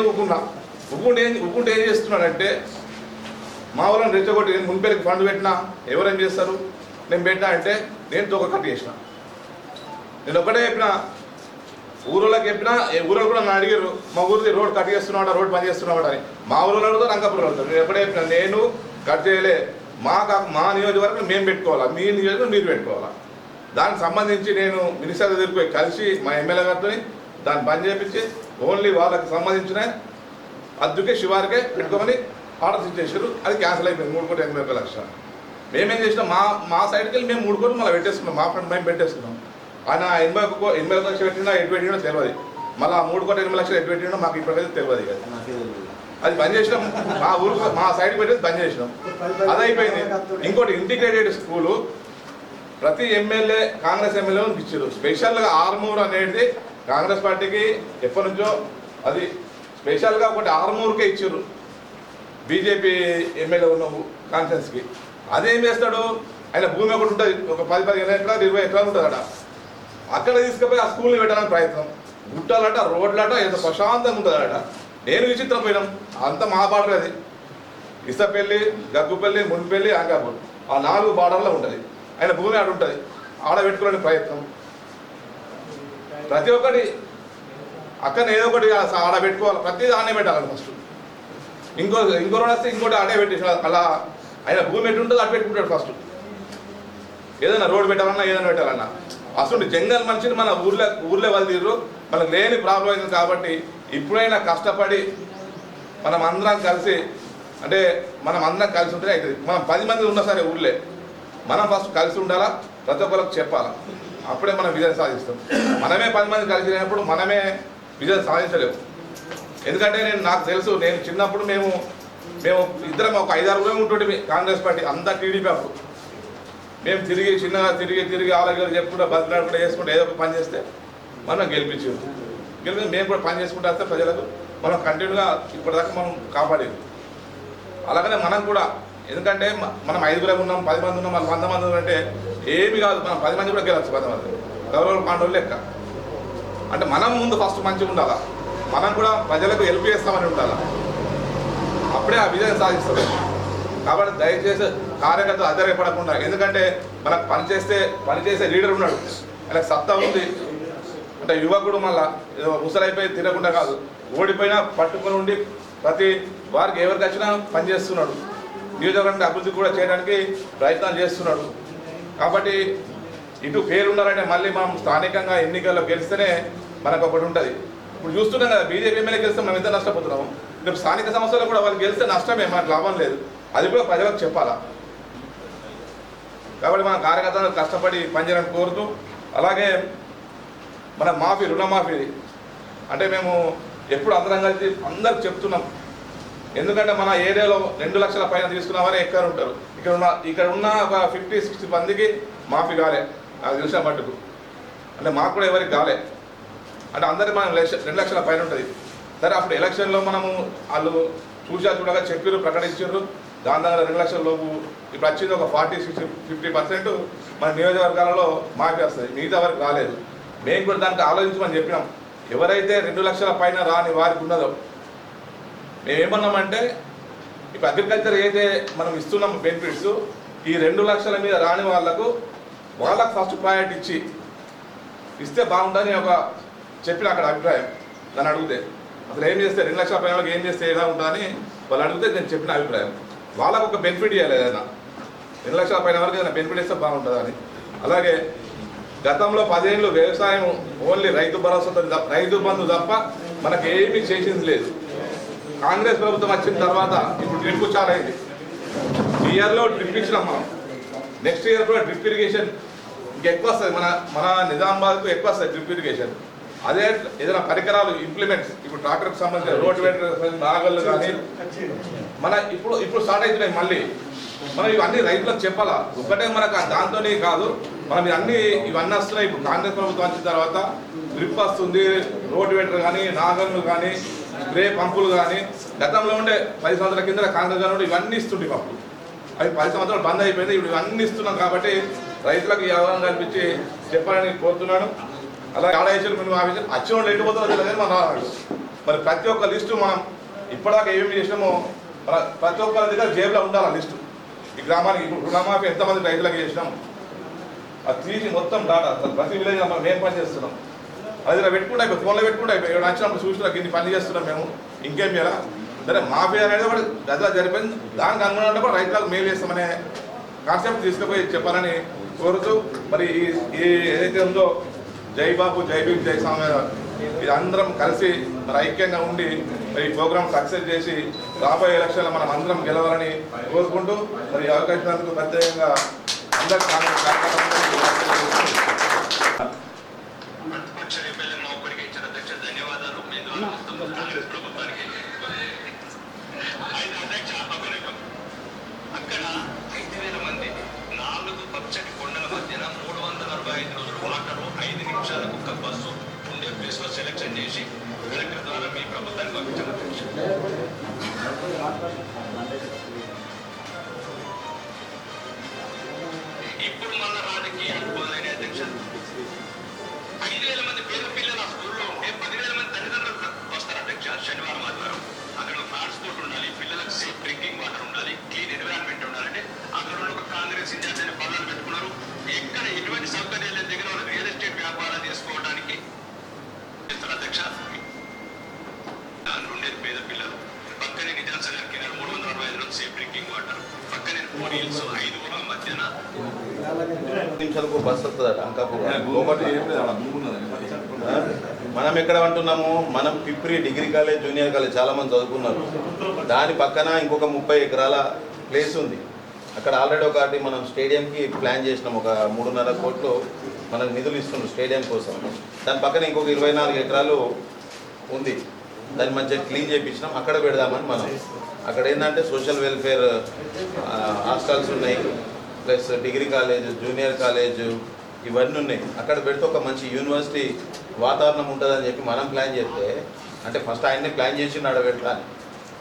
ఉక్కుంటే ఏం చేస్తున్నాడంటే మా వాళ్ళని రెచ్చగొట్టి నేను మున్పేరుకి ఫండ్ పెట్టినా ఎవరేం చేస్తారు, నేను పెట్టినా అంటే నేను తోక కట్ చేసిన. నేను ఒకటే చెప్పినా, ఊళ్ళోకి చెప్పినా, ఊళ్ళో కూడా నన్ను అడిగారు మా ఊరిది రోడ్ కట్ చేస్తున్నాడా, రోడ్ పని చేస్తున్నాడా అని. మా ఊళ్ళో అడుగుతారు, అంకాపూర్ అడుగుతారు. నేను ఎప్పుడే చెప్పినా నేను కట్ చేయలే, మా నియోజకవర్గం మేము పెట్టుకోవాలా, మీ నియోజకవర్గం మీరు పెట్టుకోవాలా. దానికి సంబంధించి నేను మినిస్టర్ దగ్గరికి పోయి కలిసి మా ఎమ్మెల్యే గారితో దాన్ని బంద్ చేయించి ఓన్లీ వాళ్ళకి సంబంధించిన అద్దుకే శివారికే పెట్టుకోమని ఆర్డర్స్ ఇచ్చేసారు. అది క్యాన్సిల్ అయిపోయింది. 3,81,00,000. మేమేం చేసినాం, మా సైడ్కి వెళ్ళి మేము 3 కోట్లు మళ్ళీ పెట్టేసుకున్నాం. మా ఫ్రెండ్ మేము పెట్టేసుకున్నాం. ఆయన 80 లక్షలు పెట్టినా ఎటు పెట్టినా తెలియదు. మళ్ళీ 3,80,00,000 ఎటు పెట్టినా మాకు ఇప్పటికైతే తెలియదు కదా. అది బంద్ చేసినాం. మా ఊరు మా సైడ్ పెట్టేది బంద్ చేసినాం. అది అయిపోయింది. ఇంకోటి ఇంటిగ్రేటెడ్ స్కూలు ప్రతి ఎమ్మెల్యే కాంగ్రెస్ ఎమ్మెల్యేలను ఇచ్చారు. స్పెషల్గా ఆర్మూర్ అనేది కాంగ్రెస్ పార్టీకి ఎప్పటి నుంచో అది స్పెషల్గా ఒకటి ఆర్మూర్కే ఇచ్చారు బీజేపీ ఎమ్మెల్యే ఉన్న కాన్ఫరెన్స్కి. అదేం చేస్తాడు, ఆయన భూమి ఒకటి ఉంటుంది, ఒక 10-15 ఎకరాలు 20 ఎకరాలు ఉంటుంది అక్కడ. అక్కడ తీసుకుపోయి ఆ స్కూల్ని పెట్టడానికి ప్రయత్నం. గుట్టాలట, రోడ్లట, ఎంత ప్రశాంతంగా ఉంటుంది అట. నేను విచిత్రం పోయినాం. అంత మా బార్డర్ అది. ఇసపల్లి, గగ్గుపల్లి, మున్పల్లి, అంగాపూర్ ఆ 4 బార్డర్లో ఉంటుంది. ఆయన భూమి ఆడ ఉంటుంది, ఆడ పెట్టుకోవడానికి ప్రయత్నం. ప్రతి ఒక్కటి అక్కడ ఏదో ఒకటి ఆడ పెట్టుకోవాలి, ప్రతిదీ ఆడే పెట్టాలి ఫస్ట్. ఇంకో రోజు వస్తే ఇంకోటి ఆడే పెట్టేసి అలా ఆయన భూమి ఎటు ఉంటుందో అటు పెట్టుకుంటాడు ఫస్ట్. ఏదైనా రోడ్డు పెట్టాలన్నా ఏదైనా పెట్టాలన్నా అసలు జంగల్ మనిషిని మన ఊర్లో వాళ్ళు తీరు. మనకు లేని ప్రాబ్లం అయింది కాబట్టి ఇప్పుడైనా కష్టపడి మనం అందరం కలిసి, అంటే మనం అందరం కలిసి ఉంటేనే అవుతుంది. మనం 10 మంది ఉన్నా సరే ఊళ్ళే మనం ఫస్ట్ కలిసి ఉండాలా, ప్రతి ఒక్కరికి చెప్పాలా, అప్పుడే మనం విజయం సాధిస్తాం. మనమే 10 మంది కలిసి లేనప్పుడు మనమే విజయం సాధించలేము. ఎందుకంటే నాకు తెలుసు, నేను చిన్నప్పుడు మేము ఇద్దరం ఒక 5-6 ఉంటుంటే కాంగ్రెస్ పార్టీ అంతా టీడీపీ. అప్పుడు మేము చిన్నగా తిరిగి ఆలోచన చెప్పుకుంటా బతిలాడుకుంటా చేసుకుంటా ఏదో ఒక పని చేస్తే మనం గెలిపించి మేము కూడా పని చేసుకుంటా వస్తే ప్రజలకు మనం కంటిన్యూగా ఇప్పటిదాకా మనం కాపాడేది. అలాగనే మనం కూడా, ఎందుకంటే మనం 5 ఉన్నాం, 10 మంది ఉన్నాం, మనం 100 మంది అంటే ఏమి కాదు. మనం 10 మంది కూడా గెలవచ్చు. 10 మంది గౌరవ పాండవులు లెక్క. అంటే మనం ముందు ఫస్ట్ మంచిగా ఉండాలా, మనం కూడా ప్రజలకు హెల్ప్ చేస్తామని ఉండాలా, అప్పుడే ఆ విజయం సాధిస్తాం. కాబట్టి దయచేసి కార్యకర్తలు ఆశ్చర్యపడకుండా, ఎందుకంటే మనకు పనిచేసే లీడర్ ఉన్నాడు, ఆయనకు సత్తా ఉంది. అంటే యువకుడు మళ్ళా ఏదో ముసలైపోయి తిరగకుండా కాదు, ఓడిపోయినా పట్టుకుని ఉండి ప్రతి వారికి ఎవరికి వచ్చినా పనిచేస్తున్నాడు. నియోజకవర్గానికి అభివృద్ధి కూడా చేయడానికి ప్రయత్నాలు చేస్తున్నాడు. కాబట్టి ఇటు పేరు ఉండాలంటే మళ్ళీ మనం స్థానికంగా ఎన్నికల్లో గెలిస్తేనే మనకు ఒకటి ఉంటుంది. ఇప్పుడు చూస్తున్నాం కదా, బీజేపీ ఎమ్మెల్యే గెలిస్తే మనం ఎంత నష్టపోతున్నాము. రేపు స్థానిక సమస్యలు కూడా వాళ్ళు గెలిస్తే నష్టమే, మనకు లాభం లేదు. అది కూడా ప్రజలకు చెప్పాలా. కాబట్టి మన కార్యకర్తలు కష్టపడి పనిచేయాలని కోరుతూ, అలాగే మన రుణమాఫీ అంటే మేము ఎప్పుడు అందరం కలిసి అందరికి చెప్తున్నాం. ఎందుకంటే మన ఏరియాలో 2 లక్షల పైన తీసుకున్న వారే ఎక్కువ ఉంటారు. ఇక్కడ ఉన్న ఒక 50-60 మందికి మాఫీ కాలే, నాకు తెలిసిన మట్టుకు. అంటే మాకు కూడా ఎవరికి కాలే. అంటే అందరికి మనం 2 లక్షల పైన ఉంటుంది. సరే, అప్పుడు ఎలక్షన్లో మనము వాళ్ళు చూడగా చెప్పారు, ప్రకటించారు, దాని దగ్గర 2 లక్షల లోపు. ఇప్పుడు వచ్చింది ఒక 40-50% మన నియోజకవర్గాలలో మాఫీ వస్తుంది, మిగతా వరకు రాలేదు. మేము కూడా దానికి ఆలోచించమని చెప్పినాం. ఎవరైతే 2 లక్షల పైన రాని వారికి ఉన్నదో మేమేమన్నామంటే, ఇప్పుడు అగ్రికల్చర్ ఏదైతే మనం ఇస్తున్నాం బెనిఫిట్స్, ఈ 2 లక్షల మీద రాని వాళ్ళకు ఫస్ట్ ప్రయారిటీ ఇస్తే బాగుంటుందని ఒక చెప్పిన అక్కడ అభిప్రాయం. దాన్ని అడిగితే అసలు ఏం చేస్తే 2 లక్షల పైన వాళ్ళకి ఏం చేస్తే ఎలా ఉంటుందని వాళ్ళు అడిగితే నేను చెప్పిన అభిప్రాయం. వాళ్ళకు ఒక బెనిఫిట్ ఇవ్వాలి, ఏదైనా 2 లక్షల పైన వరకు ఏదైనా బెనిఫిట్ ఇస్తే బాగుంటుందని. అలాగే గతంలో 10 ఏళ్ళు వ్యవసాయం ఓన్లీ రైతు భరోసాతో, రైతు బంధు తప్ప మనకు ఏమీ చేసింది లేదు. కాంగ్రెస్ ప్రభుత్వం వచ్చిన తర్వాత ఇప్పుడు డ్రిప్ చాలా అయింది. ఈ ఇయర్లో డ్రిప్ ఇచ్చినాం మనం. నెక్స్ట్ ఇయర్ కూడా డ్రిప్ ఇరిగేషన్ ఇంకెక్కువ వస్తుంది. మన నిజామాబాద్కు ఎక్కువ వస్తుంది డ్రిప్ ఇరిగేషన్. అదే ఏదైనా పరికరాలు ఇంప్లిమెంట్స్, ఇప్పుడు ట్రాక్టర్కి సంబంధించిన రోడ్ వెంటర్ నాగళ్ళు కానీ మన ఇప్పుడు స్టార్ట్ అవుతున్నాయి మళ్ళీ. మనం ఇవన్నీ రైతులకు చెప్పాలా. ఒకటే మనకు దాంతోనే కాదు, మనం ఇవన్నీ వస్తున్నాయి. ఇప్పుడు కాంగ్రెస్ ప్రభుత్వం వచ్చిన తర్వాత డ్రిప్ వస్తుంది, రోడ్ వెంటర్ కానీ, నాగళ్ళు కానీ, స్ప్రే పంపులు కానీ. గతంలో ఉండే 10 సంవత్సరాల కింద కాంగ్రెస్ గారు ఇవన్నీ ఇస్తుండే పంపులు. అవి 10 సంవత్సరాలు బంద్ అయిపోయింది. ఇప్పుడు ఇవన్నీ ఇస్తున్నాం కాబట్టి రైతులకు ఈ అవగాహన కల్పించి చెప్పాలని కోరుతున్నాను. అలాగే ఆడేసారు మేము ఆఫీసర్ వచ్చిన వాళ్ళు ఎటుపోతుందో తెలియదు మనం రావాలి. మరి ప్రతి ఒక్క లిస్టు మనం ఇప్పటిదాకా ఏమేమి చేసినామో ప్రతి ఒక్కరి దగ్గర జేబులో ఉండాలి లిస్టు. ఈ గ్రామానికి ఇప్పుడు రుణమాఫీ ఎంతమంది రైతులకు చేసినాం అది తీసి మొత్తం డాటా ప్రతి విలేజ్ మనం ఏం పని చేస్తున్నాం అది పెట్టుకుంటే అయిపోయి, ఫోన్లో పెట్టుకుంటే అయిపోయి. ఇక్కడ నచ్చినప్పుడు చూసినా ఇన్ని పని చేస్తున్నాం మేము, ఇంకేం చేయాలా. సరే, మాఫీ అనేది కూడా గదిలో జరిపోయింది. దానికి అనుగుణంగా కూడా రైతులకు మేలు చేస్తామనే కాన్సెప్ట్ తీసుకుపోయి చెప్పాలని కోరుతూ, మరి ఏదైతే ఉందో జై బాబు, జై భీమ్, జై స్వామి ఇది అందరం కలిసి మరి ఐక్యంగా ఉండి మరి ఈ ప్రోగ్రామ్ సక్సెస్ చేసి రాబోయే ఎలక్షన్లో మనం అందరం గెలవాలని కోరుకుంటూ, మరి ఈ అవకాశాలకు ప్రత్యేకంగా అందరికీ ఇక్కడ 5,000 మంది 4 పచ్చటి కొండల మధ్యన 365 రోజులు వాటరు 5 నిమిషాలకు ఒక బస్సు ఉండే ప్లేస్ లో సెలెక్షన్ చేసి కలెక్టర్ ద్వారా మీ ప్రభుత్వానికి పంపించాము. ఇప్పుడు మళ్ళా రాజకీయాలు మొదలైన అధ్యక్ష 5,000 మంది పేద పిల్లలు ఆ స్కూల్లో ఉంటే 10,000 మంది తల్లిదండ్రులు వస్తారు అధ్యక్ష. శనివారం ఆదివారం అక్కడ ట్రాన్స్పోర్ట్ ఉండాలి, పిల్లలకు సేఫ్ డ్రింకింగ్ వాటర్ ఉండాలి, క్లీన్ ఎన్విరాన్మెంట్ ఉండాలంటే అక్కడ ఒక కాంగ్రెస్ ఇన్ఛార్జ్ అని పదాలు పెట్టుకున్నారు. ఎక్కడ ఎటువంటి సౌకర్యాల దగ్గర వాళ్ళు రియల్ ఎస్టేట్ వ్యాపారాలు చేసుకోవడానికి ఇస్తారు అధ్యక్ష. ఉండేది పేద పిల్లలు. పక్కనే నిజాం సాగర్ కింద 365 రోజులు సేఫ్ డ్రింకింగ్ వాటర్, పక్కనే 4 హిల్స్ 5 ఊర్ల మధ్యన నిమిషాలకు బస్సు వస్తుందట అంకాపూర్. మనం ఎక్కడ అంటున్నాము, మనం పిప్రి డిగ్రీ కాలేజ్ జూనియర్ కాలేజ్ చాలామంది చదువుకున్నారు. దాని పక్కన ఇంకొక 30 ఎకరాల ప్లేస్ ఉంది. అక్కడ ఆల్రెడీ ఒకటి మనం స్టేడియంకి ప్లాన్ చేసినాం. ఒక 3.5 కోట్లు మనకు నిధులు ఇస్తున్నారు స్టేడియం కోసం. దాని పక్కన ఇంకొక 24 ఎకరాలు ఉంది. దాన్ని మంచిగా క్లీన్ చేయించినాం. అక్కడ పెడదామని మనం. అక్కడ ఏంటంటే సోషల్ వెల్ఫేర్ హాస్టల్స్ ఉన్నాయి, plus degree college, junior college ఇవన్నీ ఉన్నాయి. అక్కడ పెడితే ఒక మంచి యూనివర్సిటీ వాతావరణం ఉంటుందని చెప్పి మనం ప్లాన్ చేస్తే, అంటే ఫస్ట్ ఆయన్నే ప్లాన్ చేసి ఆడ పెట్టాలి.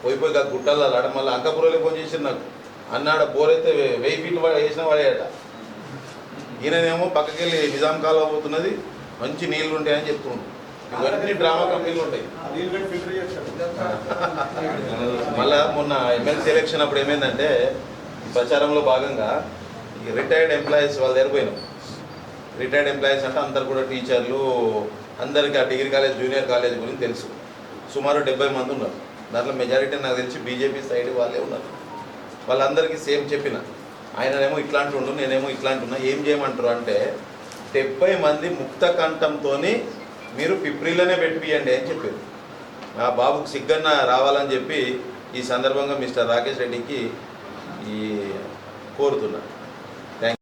పోయి గుట్టల్లో ఆడ మళ్ళీ అంకాపురంలో ఫోన్ చేసి నాకు అన్నాడ బోర్ అయితే 1000 ఫీట్లు వేసిన వాడేట. ఈయననేమో పక్కకి వెళ్ళి నిజాం కాలువ పోతున్నది, మంచి నీళ్లు ఉంటాయని చెప్తున్నాడు. ఇవన్నీ డ్రామా కంపెనీలు ఉంటాయి. మళ్ళా మొన్న ఎమ్మెల్సీ ఎలక్షన్ అప్పుడు ఏమైందంటే ప్రచారంలో భాగంగా ఈ రిటైర్డ్ ఎంప్లాయీస్ వాళ్ళ దగ్గర పోయినాం. రిటైర్డ్ ఎంప్లాయీస్ అంటే అందరు కూడా టీచర్లు, అందరికీ ఆ డిగ్రీ కాలేజ్ జూనియర్ కాలేజ్ గురించి తెలుసు. సుమారు 70 మంది ఉన్నారు. దాంట్లో మెజారిటీ నాకు తెలిసి బీజేపీ సైడ్ వాళ్ళే ఉన్నారు. వాళ్ళందరికీ సేమ్ చెప్పిన. ఆయననేమో ఇట్లాంటి ఉండు, నేనేమో ఇట్లాంటి ఉన్నా, ఏం చేయమంటారు అంటే 70 మంది ముక్త కంఠంతో మీరు పిప్రిలోనే పెట్టియండి అని చెప్పారు. ఆ బాబుకు సిగ్గన్న రావాలని చెప్పి ఈ సందర్భంగా మిస్టర్ రాకేష్ రెడ్డికి కోరుతున్నా.